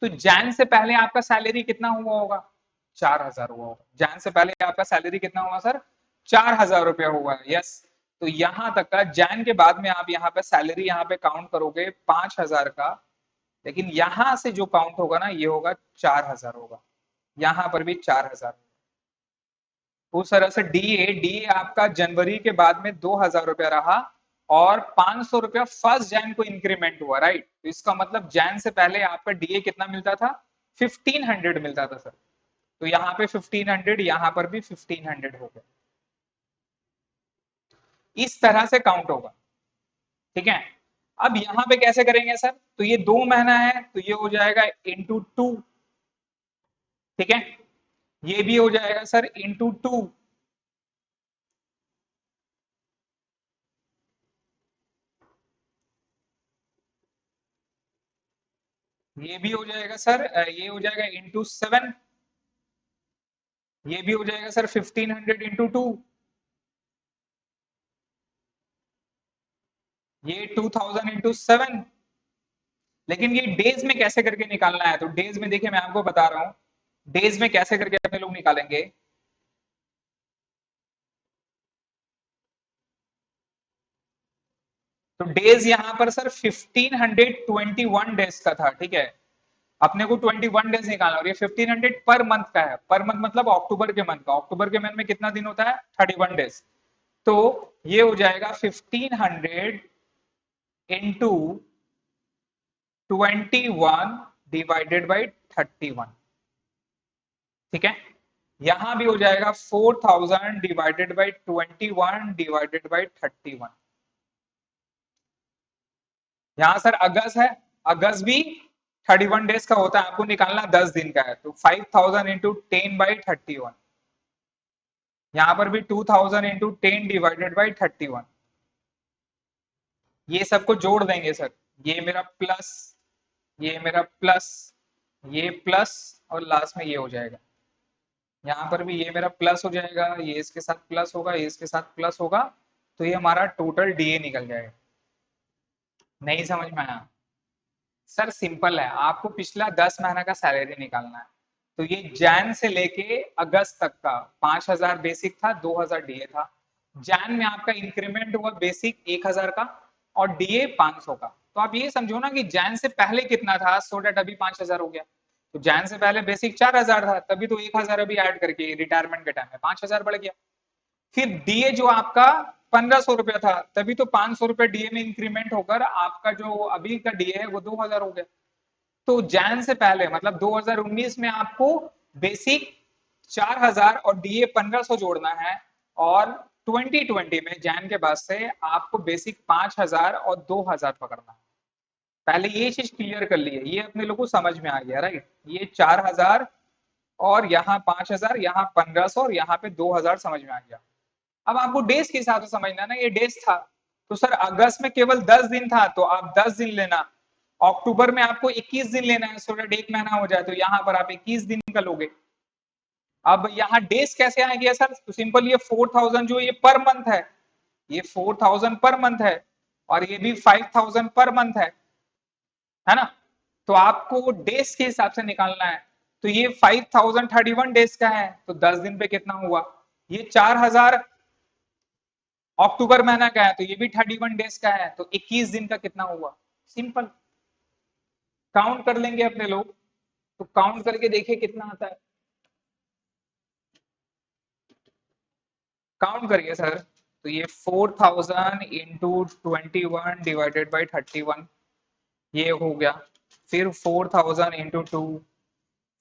तो जैन से पहले आपका सैलरी कितना हुआ होगा? 4,000 हुआ होगा। जैन से पहले आपका सैलरी कितना हुआ सर? 4,000 रुपया हुआ है। यस। तो यहां तक का जैन के बाद में आप यहाँ पे सैलरी यहाँ पे काउंट करोगे 5,000 का, लेकिन यहां से जो काउंट होगा ना, ये होगा 4,000 होगा। यहां पर भी 4,000। उस तरह से डीए डीए आपका जनवरी के बाद में 2,000 रुपया रहा, और 500 रुपया 1 जैन को इंक्रीमेंट हुआ, राइट? तो इसका मतलब जैन से पहले आपका डीए कितना मिलता था? 1,500 मिलता था सर। तो यहाँ पे 1,500, यहाँ पर भी 1,500 हो गया। इस तरह से काउंट होगा। ठीक है। अब यहाँ पे कैसे करेंगे सर? तो ये 2 महीना है, तो ये हो जाएगा ×2। ठीक है। ये भी हो जाएगा सर ×2। ये भी हो जाएगा सर, ये हो जाएगा ×7। ये भी हो जाएगा सर 1,500 × 2। ये 2,000 × 7। लेकिन ये डेज में कैसे करके निकालना है? तो डेज में देखिए, मैं आपको बता रहा हूं डेज में कैसे करके अपने लोग निकालेंगे। तो डेज यहाँ पर सर 1521 डेज का था, ठीक है। अपने को 21 डेज निकालना और ये 1500 पर मंथ का है। पर मंथ मतलब अक्टूबर के मंथ का। अक्टूबर के मंथ में कितना दिन होता है? 31 डेज। तो ये हो जाएगा 1500 इंटू 21 डिवाइडेड बाई 31, ठीक है। यहां भी हो जाएगा 4000 डिवाइडेड बाई 21 डिवाइडेड बाई 31। यहाँ सर अगस्त है, अगस्त भी 31 डेज का होता है, आपको निकालना 10 दिन का है, तो 5000 इंटू 10/31। यहाँ पर भी 2000 इंटू 10/31। ये सबको जोड़ देंगे सर, ये मेरा प्लस, ये मेरा प्लस, ये प्लस, और लास्ट में ये हो जाएगा। यहाँ पर भी ये मेरा प्लस हो जाएगा, ये इसके साथ प्लस होगा, ये इसके साथ प्लस होगा, तो ये हमारा टोटल डीए निकल जाएगा। नहीं समझ में आया? सर सिंपल है, आपको पिछला 10 महीना का सैलरी निकालना है। तो ये जैन से लेके अगस्त तक का 5000 बेसिक था, 2000 डीए था। जैन में आपका इंक्रीमेंट हुआ बेसिक 1000 का और डीए 500 का। तो आप ये समझो ना कि जैन से पहले कितना था, सो डेट अभी 5000 हो गया। तो जैन से पहले बेसिक 4000 था, तभी तो 1000 अभी ऐड करके रिटायरमेंट के टाइम में 5000 बढ़ गया। फिर डीए जो आपका 1500 रुपया था, तभी तो 500 रुपये डीए में इंक्रीमेंट होकर आपका जो अभी का डीए है वो 2000 हो गया। तो जैन से पहले मतलब 2019 में आपको बेसिक 4000 और डीए 1500 जोड़ना है, और 2020 में जैन के बाद से आपको बेसिक 5000 और 2000 पकड़ना है। पहले ये चीज क्लियर कर लिए, ये अपने लोगों को समझ में आ गया, राइट। ये 4000 और यहाँ 5000, यहाँ 1500 और यहाँ पे 2000 समझ में आ गया। अब आपको डेज के हिसाब से समझना ना, ये डेज था। तो सर अगस्त में केवल 10 दिन था, तो आप 10 दिन लेना। अक्टूबर में आपको 21 दिन लेना है, सो डेट एक महीना हो जाए, तो यहाँ पर आप 21 दिन का लोगे। अब यहाँ डेज कैसे आएंगे सर? तो सिंपल, ये 4000 जो ये पर मंथ है, ये 4000 पर मंथ है, और ये भी 5000 पर मंथ है ना। तो आपको डेज के हिसाब से निकालना है। तो ये 5031 डेज का है, तो 10 दिन पे कितना हुआ? ये 4000 अक्टूबर महीना का है, तो ये भी 31 डेज का है, तो 21 दिन का कितना हुआ? सिंपल काउंट कर लेंगे अपने लोग। तो काउंट करके देखिए कितना आता है। काउंट करिए सर। तो ये 4000 इंटू 21 डिवाइडेड बाई 31, ये हो गया। फिर 4000 इंटू 2,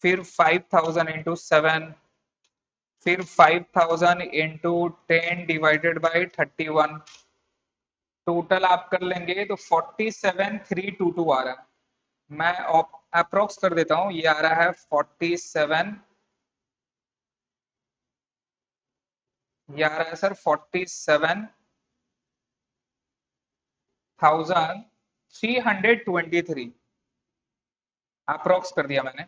फिर 5000 इंटू 7, फिर 5000 इंटू 10 डिवाइडेड बाई 31। टोटल आप कर लेंगे तो 47322 आ रहा है। मैं अप्रोक्स कर देता हूँ, ये आ रहा है 47, ये आ रहा है सर 47,323। अप्रोक्स कर दिया मैंने।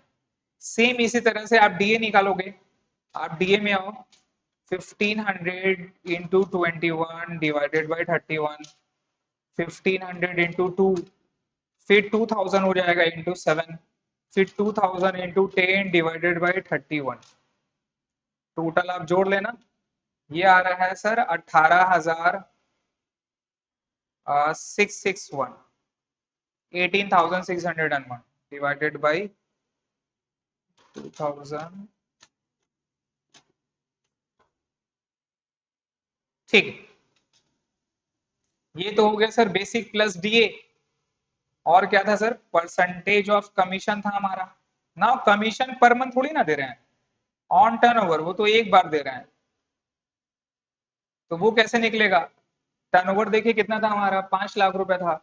सेम इसी तरह से आप डीए निकालोगे। आप डीए में आओ, 1500 इंटू 21 डिवाइडेड बाई 31, 1500 इंटू 2, फिर 2000 हो जाएगा इंटू 7, फिर 2000 इंटू 10 डिवाइडेड बाई 31। टोटल आप जोड़ लेना, ये आ रहा है सर 18,661, 18,601 डिवाइडेड बाई 2000। ठीक, ये तो हो गया सर बेसिक प्लस डीए। और क्या था सर? परसेंटेज ऑफ कमीशन था हमारा ना। कमीशन पर मंथ थोड़ी ना दे रहे हैं, ऑन टर्नओवर, वो तो एक बार दे रहे हैं। तो वो कैसे निकलेगा? टर्नओवर देखिए कितना था हमारा, 5 लाख रुपए था।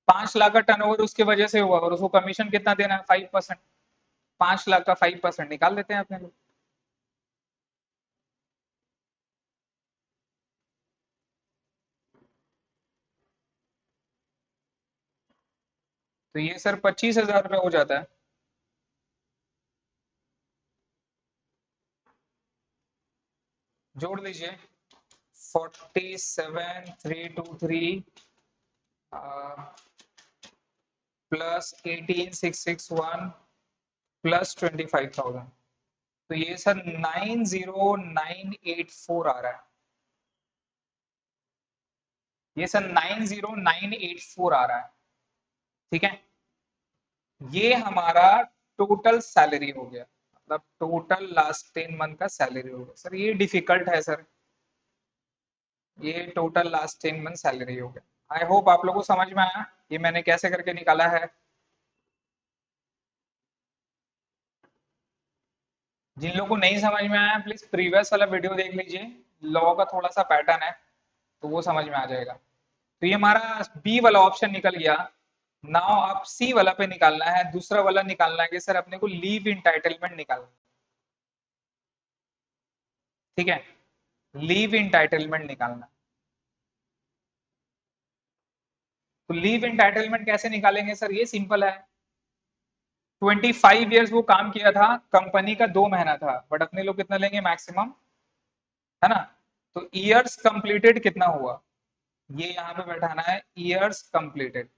5 लाख का टर्नओवर उसकी वजह से हुआ, और उसको कमीशन कितना देना है? 5%। 5 लाख का 5% निकाल देते हैं अपने लोग। तो ये सर 25,000 रुपये हो जाता है। जोड़ लीजिए, 47,323 प्लस 18,661 प्लस 25,000, तो ये सर 90984 आ रहा है। ये सर 90984 आ रहा है। ठीक है, ये हमारा टोटल सैलरी हो गया, मतलब टोटल लास्ट 10 मंथ का सैलरी हो गया। सर ये डिफिकल्ट है सर, ये टोटल लास्ट 10 मंथ सैलरी हो गया। आई होप आप लोगों को समझ में आया ये मैंने कैसे करके निकाला है। जिन लोगों को नहीं समझ में आया प्लीज प्रीवियस वाला वीडियो देख लीजिए, लॉ का थोड़ा सा पैटर्न है तो वो समझ में आ जाएगा। तो ये हमारा बी वाला ऑप्शन निकल गया। नाउ आप सी वाला पे निकालना है, दूसरा वाला निकालना है कि सर अपने को लीव इंटाइटलमेंट निकालना है। ठीक है, लीव इंटाइटलमेंट निकालना है। तो लीव इंटाइटलमेंट कैसे निकालेंगे सर, ये सिंपल है। 25 ईयर्स वो काम किया था, कंपनी का 2 महीना था, बट अपने लोग कितना लेंगे मैक्सिमम, है ना। तो ईयर्स कंप्लीटेड कितना हुआ, ये यहाँ पे बैठाना है, ईयर्स कंप्लीटेड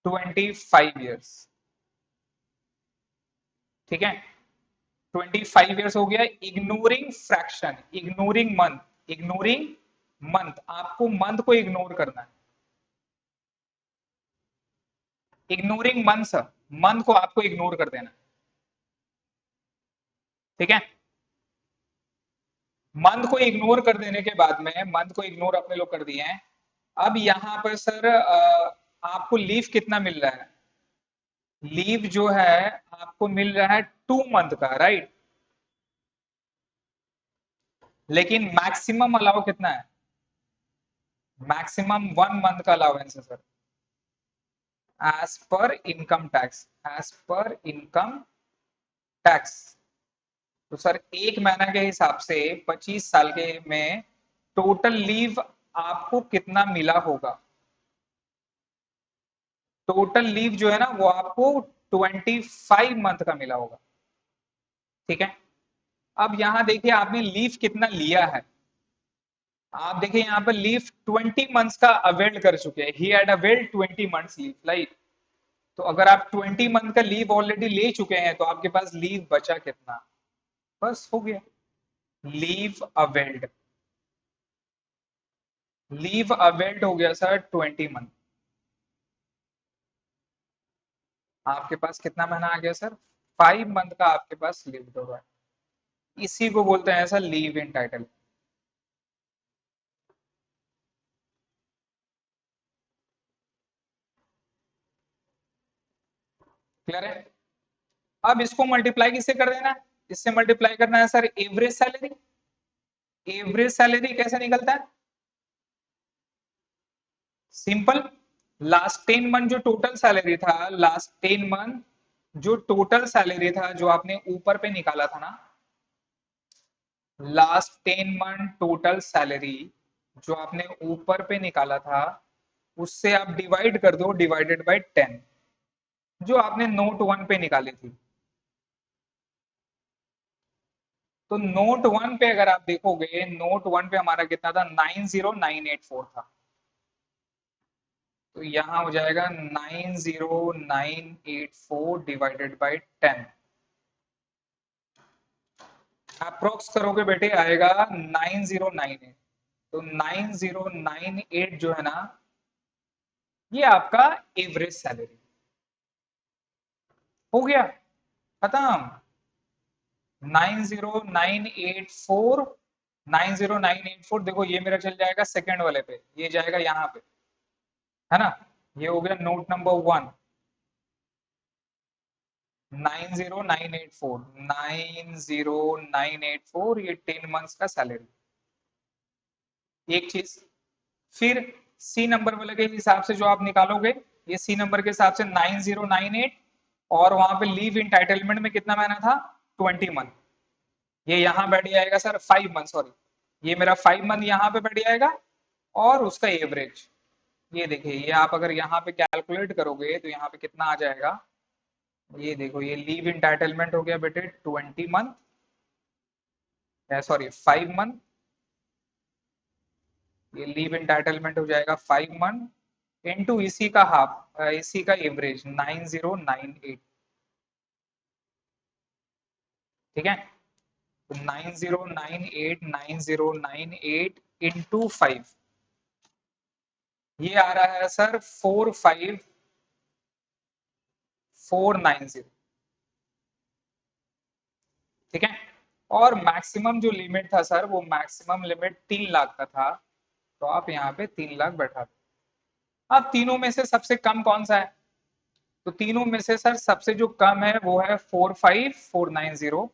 25 ईयर्स। ठीक है, 25 ईयर्स हो गया। Ignoring fraction, ignoring month, ignoring month, आपको मंथ को इग्नोर करना है। इग्नोरिंग मंथ, मंथ को आपको इग्नोर कर देना। ठीक है, मंथ को इग्नोर कर देने के बाद में, मंथ को इग्नोर अपने लोग कर दिए हैं। अब यहाँ पर सर आपको लीव कितना मिल रहा है, लीव जो है आपको मिल रहा है 2 मंथ का, राइट। लेकिन मैक्सिमम अलाउ कितना है, मैक्सिमम 1 मंथ का अलाउंस है sir, as per income tax, as per income tax. तो सर 1 महीना के हिसाब से 25 साल के में टोटल लीव आपको कितना मिला होगा, टोटल लीव जो है ना वो आपको 25 मंथ का मिला होगा। ठीक है, अब यहां देखिए आपने लीव कितना लिया है, आप देखिए यहाँ पर लीव 20 मंथ्स का अवेल कर चुके हैं, he had availed 20 months leave, right. तो अगर आप 20 मंथ का लीव ऑलरेडी ले चुके हैं तो आपके पास लीव बचा कितना, बस हो गया, लीव अवेल्ड, लीव अवेल्ड हो गया सर 20 मंथ। आपके पास कितना महीना आ गया सर, 5 मंथ का आपके पास लीव हो रहा है, इसी को बोलते हैं सर लीव इन टाइटल। क्लियर है। अब इसको मल्टीप्लाई किससे कर देना है, इससे मल्टीप्लाई करना है sir average salary. Average salary कैसे निकलता है, सिंपल, लास्ट 10 मंथ जो टोटल सैलरी था, लास्ट 10 मंथ जो टोटल सैलरी था जो आपने ऊपर पे निकाला था ना, लास्ट 10 मंथ टोटल सैलरी जो आपने ऊपर पे निकाला था, उससे आप डिवाइड कर दो, डिवाइडेड बाय 10, जो आपने नोट 1 पे निकाली थी। तो नोट 1 पे अगर आप देखोगे, नोट 1 पे हमारा कितना था, 90984 था। तो यहाँ हो जाएगा 90984 डिवाइडेड बाई 10, अप्रोक्स करोगे बेटे आएगा 9098। तो 9098 जो है ना, ये आपका एवरेज सैलरी हो गया, खत्म। 90984, 90984 देखो ये मेरा चल जाएगा सेकंड वाले पे, ये जाएगा यहाँ पे, है ना। ये हो गया नोट नंबर 1, 90984, 90984, ये 10 मंथ्स का सैलरी, एक चीज। फिर सी नंबर वाले के हिसाब से जो आप निकालोगे, ये सी नंबर के हिसाब से 9098, और वहां पे लीव इंटाइटलमेंट में कितना महीना था, 20 मंथ, ये यहाँ बैठ जाएगा सर 5 मंथ, सॉरी, ये मेरा 5 मंथ यहाँ पे बैठ जाएगा, और उसका एवरेज, ये देखिए, ये आप अगर यहाँ पे कैलकुलेट करोगे तो यहाँ पे कितना आ जाएगा, ये देखो, ये लीव इंटाइटलमेंट हो गया बेटे 20 मंथ, सॉरी 5 मंथ, ये लीव इंटाइटलमेंट हो जाएगा 5 मंथ इनटू इसी का हाफ, इसी का एवरेज 9098। ठीक है, तो 9098, 9098 इंटू 5, ये आ रहा है सर 45490। ठीक है। और मैक्सिमम जो लिमिट था सर, वो मैक्सिमम लिमिट 3 लाख का था, तो आप यहाँ पे 3 लाख बैठा दो। अब तीनों में से सबसे कम कौन सा है? तो तीनों में से सर सबसे जो कम है वो है 45490।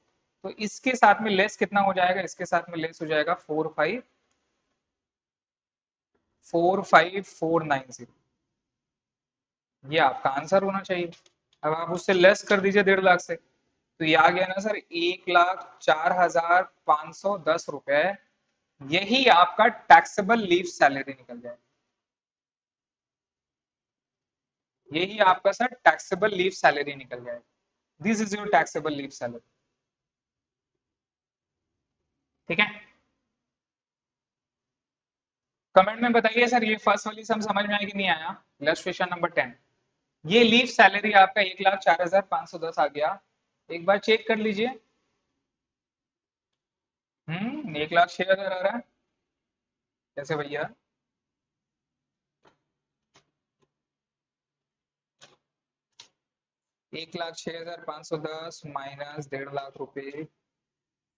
तो इसके साथ में लेस कितना हो जाएगा? इसके साथ में लेस हो जाएगा 45490। ये आपका आंसर होना चाहिए। अब आप उससे लेस कर दीजिए 1.5 लाख से, तो ये आ गया ना सर 1,04,510 रुपए। यही आपका टैक्सेबल लीव सैलरी निकल जाएगा। यही आपका सर टैक्सेबल लीव सैलरी निकल जाएगा। This is your taxable leave salary. ठीक है। कमेंट में बताइए सर, ये फर्स्ट वाली सम समझ में आया कि नहीं आया? Illustration number 10। ये लीव सैलरी आपका 1,04,510 आ गया। एक बार चेक कर लीजिए। 1,06,000 आ रहा है। कैसे भैया? 1,06,510 माइनस 1.5 लाख रुपए,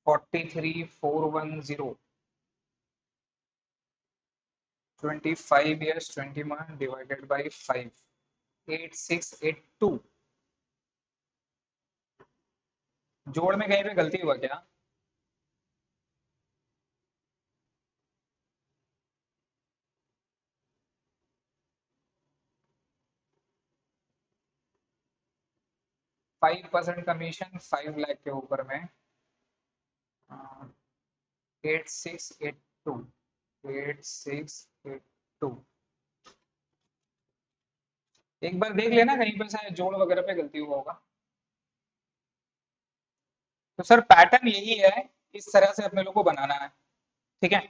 43,410। 25 years 21 डिवाइडेड बाई 5, 8682। जोड़ में कहीं पे गलती हुआ क्या? 5% कमीशन 5 लाख के ऊपर में। 8682, 8682। एक बार देख लेना, कहीं पर शायद जोड़ वगैरह पे गलती हुआ होगा। तो सर पैटर्न यही है, इस तरह से अपने लोग को बनाना है। ठीक है।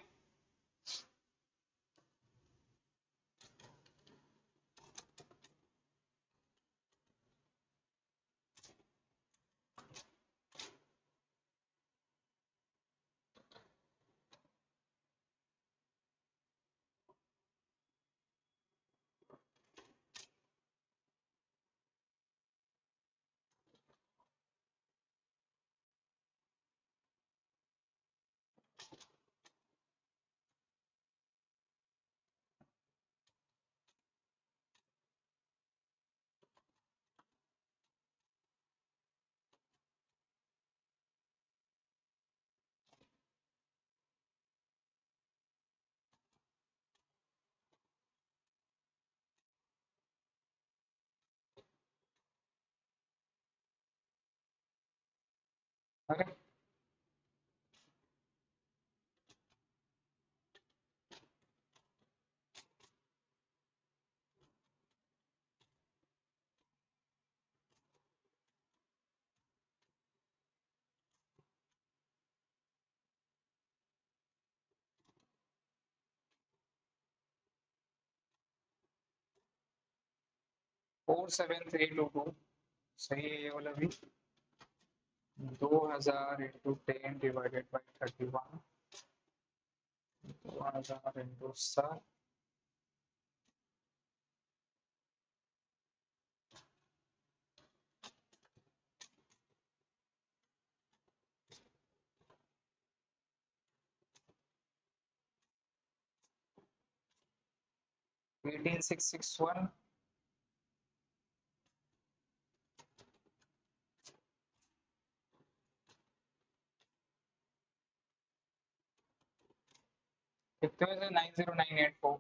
अरे 47322 सही है ये वाला भी। 2000 इंटू 10 डिवाइडेड बाई 31, 2000 इंटू 7। 18661। कितने में से 90984।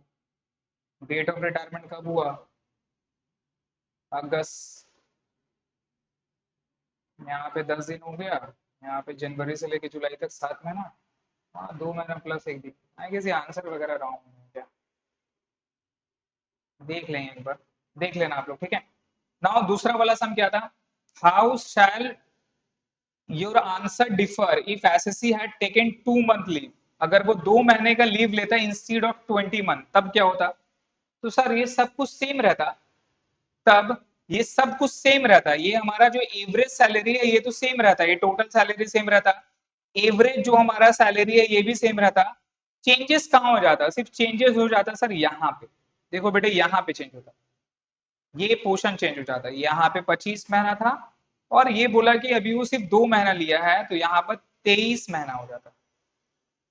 डेट ऑफ रिटायरमेंट कब हुआ? अगस्त। यहाँ पे 10 दिन हो गया। यहाँ पे जनवरी से लेके जुलाई तक 7 महीना। हाँ, 2 महीना प्लस 1 दिन। आई गेस ये आंसर वगैरह रॉन्ग है क्या? देख लेंगे एक बार। देख लेना आप लोग। ठीक है। नाउ दूसरा वाला सम क्या था? How shell your answer differ if SSC had taken 2 month leave. अगर वो 2 महीने का लीव लेता इंस्टीड ऑफ 20 मंथ, तब क्या होता? तो सर ये सब कुछ सेम रहता। तब ये सब कुछ सेम रहता है। ये हमारा जो एवरेज सैलरी है ये तो सेम रहता है, ये टोटल सैलरी सेम रहता। एवरेज जो हमारा सैलरी है ये भी सेम रहता। चेंजेस कहाँ हो जाता है, सिर्फ चेंजेस हो जाता है सर यहाँ पे। देखो बेटे यहाँ पे चेंज होता है, ये पोर्शन चेंज हो जाता है। यहाँ पे 25 महीना था और ये बोला कि अभी वो सिर्फ 2 महीना लिया है, तो यहाँ पर 23 महीना हो जाता है,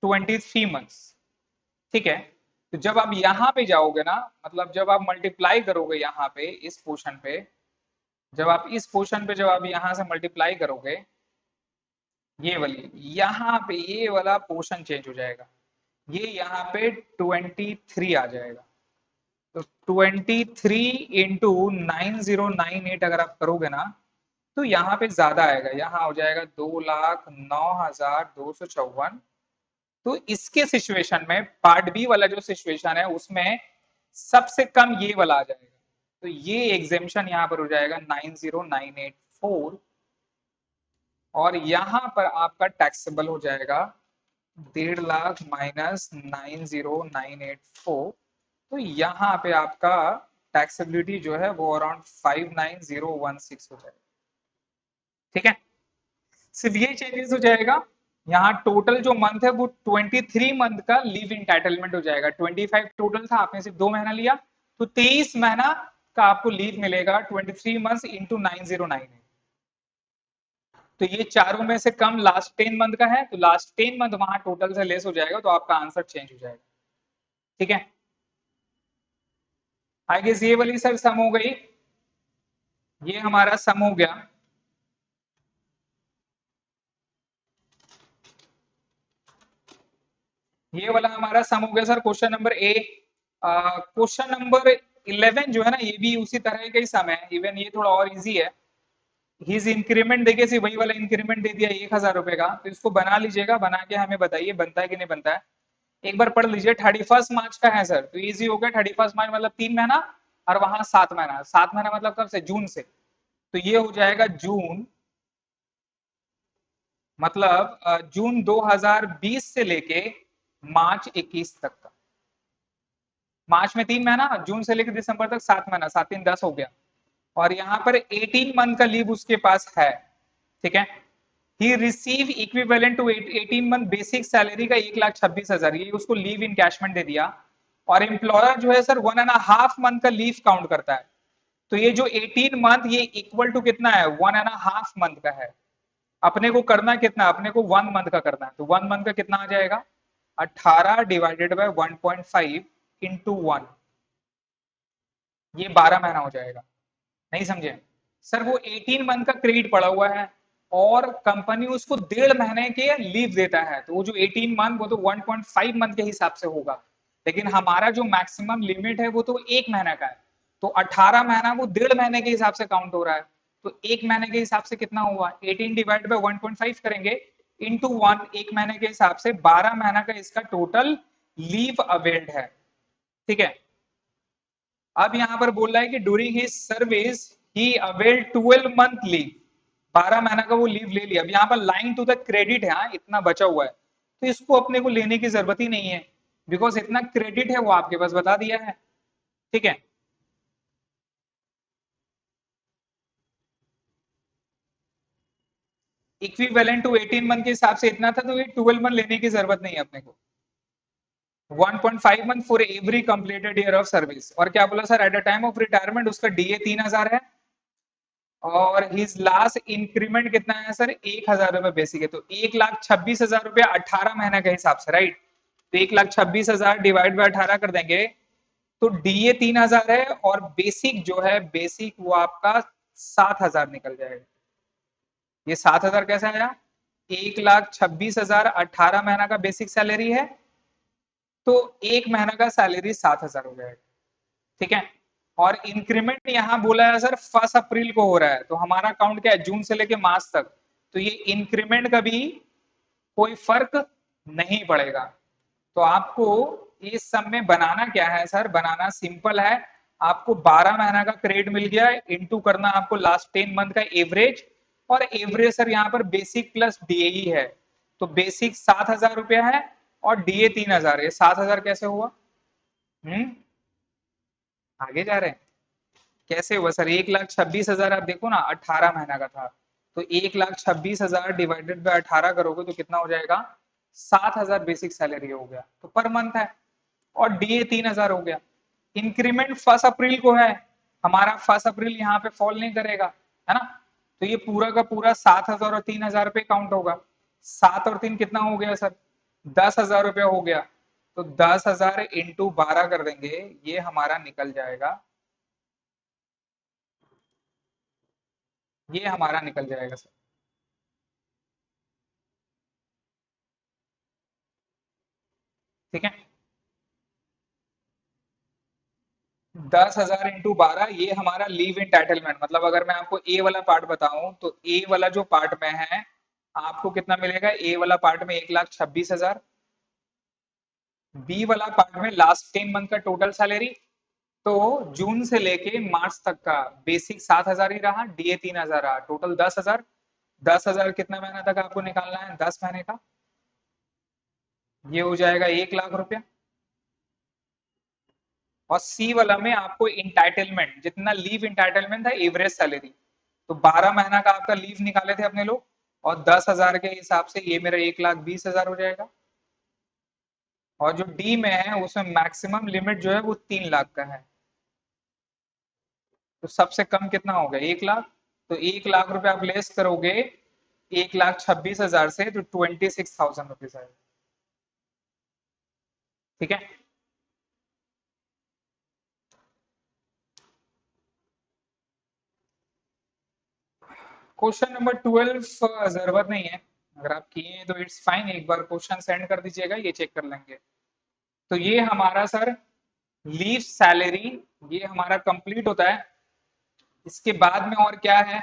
23 मंथ्स। ठीक है। तो जब आप यहाँ पे जाओगे ना, मतलब जब आप मल्टीप्लाई करोगे यहाँ पे इस पोर्शन पे, जब आप यहाँ से मल्टीप्लाई करोगे, ये वाली यहाँ पे ये वाला पोर्शन चेंज हो जाएगा, ये यहाँ पे 23 आ जाएगा। तो 23 इंटू 9098 अगर आप करोगे ना, तो यहाँ पे ज्यादा आएगा, यहाँ हो जाएगा 2,09,254। तो इसके सिचुएशन में पार्ट बी वाला जो सिचुएशन है उसमें सबसे कम ये वाला आ जाएगा, तो ये एग्जेम्पशन यहाँ पर हो जाएगा 90984। और यहाँ पर आपका टैक्सेबल हो जाएगा 1.5 लाख माइनस 90984। तो यहाँ पे आपका टैक्सेबिलिटी जो है वो अराउंड 59016 हो जाएगा। ठीक है, सिर्फ ये चेंजेस हो जाएगा। यहाँ टोटल जो मंथ है वो 23 मंथ का लीव इंटाइटलमेंट हो जाएगा। 25 टोटल था, आपने सिर्फ 2 महीना लिया, तो 23 महीना का आपको लीव मिलेगा 23 मंथ इंटू 9098। तो ये चारों में से कम लास्ट 10 मंथ का है, तो लास्ट 10 मंथ वहां टोटल से लेस हो जाएगा, तो आपका आंसर चेंज हो जाएगा। ठीक है, आई गेस ये वाली सर सम हो गई, ये हमारा सम हो गया। ये वाला हमारा सम हो गया sir, question number A. Question number 11 जो है ना, ये भी उसी तरह का ही सम है, इवन ये थोड़ा और इजी है। हिज इंक्रीमेंट देखिए, सिर्फ वही वाला इंक्रीमेंट दे दिया 1,000 रुपए का, तो इसको बना लीजिएगा, बना के हमें बताइए बनता है कि नहीं बनता है। एक बार पढ़ लीजिए। 31 मार्च का है सर, तो इजी हो गया। 31 मार्च मतलब 3 महीना, और वहां 7 महीना। 7 महीना मतलब कब से, जून से, तो ये हो जाएगा जून, मतलब जून 2020 से लेके मार्च 21 तक का। मार्च में 3 महीना, जून से लेकर दिसंबर तक 7 महीना, 7 3 10 हो गया। और यहाँ पर 18 मंथ का लीव उसके पास है। ठीक है, he receive equivalent to 18 month basic salary का 1,26,000, ये उसको लीव इन कैशमेंट दे दिया। और एम्प्लॉयर जो है सर 1.5 मंथ का लीव काउंट करता है, तो ये जो 18 मंथ ये इक्वल टू कितना है, 1.5 मंथ का है। अपने को करना कितना, अपने को 1 मंथ का करना है, तो 1 मंथ का कितना आ जाएगा, 18 डिवाइडेड बाय 1.5 इंटू 1, ये 12 महीना हो जाएगा। नहीं समझे सर, वो 18 मंथ का क्रेडिट पड़ा हुआ है और कंपनी उसको 1.5 महीने के लीव देता है, तो वो जो 18 मंथ वो तो 1.5 मंथ के हिसाब से होगा। लेकिन हमारा जो मैक्सिमम लिमिट है वो तो 1 महीना का है, तो 18 महीना वो 1.5 महीने के हिसाब से काउंट हो रहा है। तो 1 महीने के हिसाब से कितना हुआ, 18 डिवाइड बाई 1.5 करेंगे इंटू 1, 1 महीने के हिसाब से 12 महीना का इसका टोटल लीव अवेल्ड है। ठीक है, अब यहाँ पर बोल रहा है कि ड्यूरिंग हिज सर्विस ही अवेल 12 मंथ लीव, 12 महीना का वो लीव ले लिया। अब यहाँ पर लाइन टू द क्रेडिट है, हाँ, इतना बचा हुआ है, तो इसको अपने को लेने की जरूरत ही नहीं है, बिकॉज इतना क्रेडिट है वो आपके पास बता दिया है। ठीक है, इक्विवेलेंट टू 18 मंथ के हिसाब से इतना था, तो ये 12 मंथ लेने की जरूरत नहीं है अपने को। 1.5 month for every completed year of service. और क्या बोला sir, at the time of retirement उसका डीए 3,000 है, और हिज लास्ट इंक्रीमेंट कितना है सर, 1,000 रुपए बेसिक है, तो 1,26,000 रुपया 18 महीने के हिसाब से, राइट। तो 1,26,000 डिवाइड बाई 18 कर देंगे, तो डीए 3,000 है, और बेसिक जो है, बेसिक वो आपका 7,000 निकल जाएगा। ये 7,000 कैसे आया, 1,26,000 18 महीना का बेसिक सैलरी है, तो 1 महीना का सैलरी 7,000 हो जाएगा। ठीक है, और इंक्रीमेंट यहाँ बोला है सर 1 अप्रैल को हो रहा है, तो हमारा अकाउंट क्या है, जून से लेके मार्च तक, तो ये इंक्रीमेंट का भी कोई फर्क नहीं पड़ेगा। तो आपको इस सब में बनाना क्या है सर, बनाना सिंपल है। आपको 12 महीना का क्रेडिट मिल गया, इंटू करना आपको लास्ट 10 मंथ का एवरेज, और एवरेज सर यहाँ पर बेसिक प्लस डीए है, तो बेसिक 7,000 रुपया है और डीए 3,000 है। 7,000 कैसे हुआ, आगे जा रहे हैं, कैसे हुआ सर, 1,26,000 आप देखो ना, 18 महीना का था, तो 1,26,000 डिवाइडेड बाय 18 करोगे तो कितना हो जाएगा, 7,000 बेसिक सैलरी हो गया तो पर मंथ है। और डीए 3,000 हो गया। इंक्रीमेंट 1 अप्रैल को है, हमारा 1 अप्रैल यहाँ पे फॉल नहीं करेगा, है ना। तो ये पूरा का पूरा 7,000 और 3,000 पे काउंट होगा। 7 और 3 कितना हो गया सर? 10,000 रुपया हो गया। तो 10,000 इंटू 12 कर देंगे, ये हमारा निकल जाएगा, ये हमारा निकल जाएगा सर। ठीक है, 10,000 इंटू 12, ये हमारा लीव इंटाइटलमेंट, मतलब अगर मैं आपको ए वाला पार्ट बताऊं तो ए वाला जो पार्ट में है, आपको कितना मिलेगा? ए वाला पार्ट में 1,26,000। बी वाला पार्ट में लास्ट 10 मंथ का टोटल सैलरी, तो जून से लेके मार्च तक का बेसिक 7,000 ही रहा, डीए 3,000 रहा, टोटल 10,000। 10,000 कितना महीना तक आपको निकालना है? 10 महीने का। ये हो जाएगा 1 लाख रुपया। और सी वाला में आपको इंटाइटलमेंट, जितना लीव इंटाइटलमेंट था, एवरेज सैलरी, तो 12 महीना का आपका लीव निकाले थे अपने लोग, और 10,000 के हिसाब से ये मेरा 1,20,000 हो जाएगा। और जो डी में है उसमें मैक्सिमम लिमिट जो है वो 3 लाख का है। तो सबसे कम कितना हो गया? 1 लाख। तो 1 लाख रुपए आप लेस करोगे 1,26,000 से, तो 26,000 रुपीज आएगा। ठीक है। क्वेश्चन नंबर 12 जरूरत नहीं है, अगर आप किए हैं तो इट्स फाइन, एक बार क्वेश्चन सेंड कर दीजिएगा, ये चेक कर लेंगे। तो ये हमारा सर लीव सैलरी, ये हमारा कंप्लीट होता है। इसके बाद में और क्या है?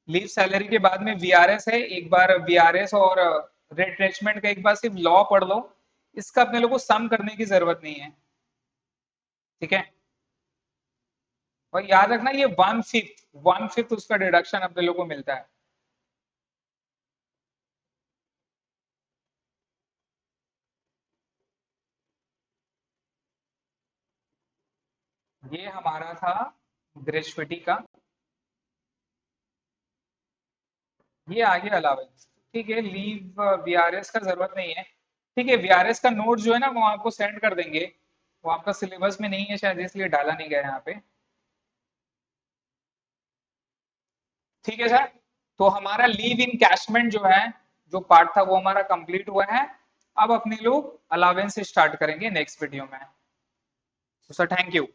लीव सैलरी के बाद में वीआरएस है, एक बार वीआरएस और रिट्रेचमेंट का एक बार सिर्फ लॉ पढ़ लो, इसका अपने लोगों को सम करने की जरूरत नहीं है। ठीक है। और याद रखना ये 1/5 उसका डिडक्शन अपने लोगों को मिलता है। ये हमारा था ग्रेजुएटी का, ये आगे अलावेंस। ठीक है, लीव वीआरएस का जरूरत नहीं है। ठीक है, वीआरएस का नोट जो है ना वो आपको सेंड कर देंगे, वो आपका सिलेबस में नहीं है शायद, इसलिए डाला नहीं गया यहाँ पे। ठीक है सर। तो हमारा लीव इन कैशमेंट जो है, जो पार्ट था वो हमारा कंप्लीट हुआ है। अब अपने लोग अलावेंस स्टार्ट करेंगे नेक्स्ट वीडियो में। तो सर थैंक यू।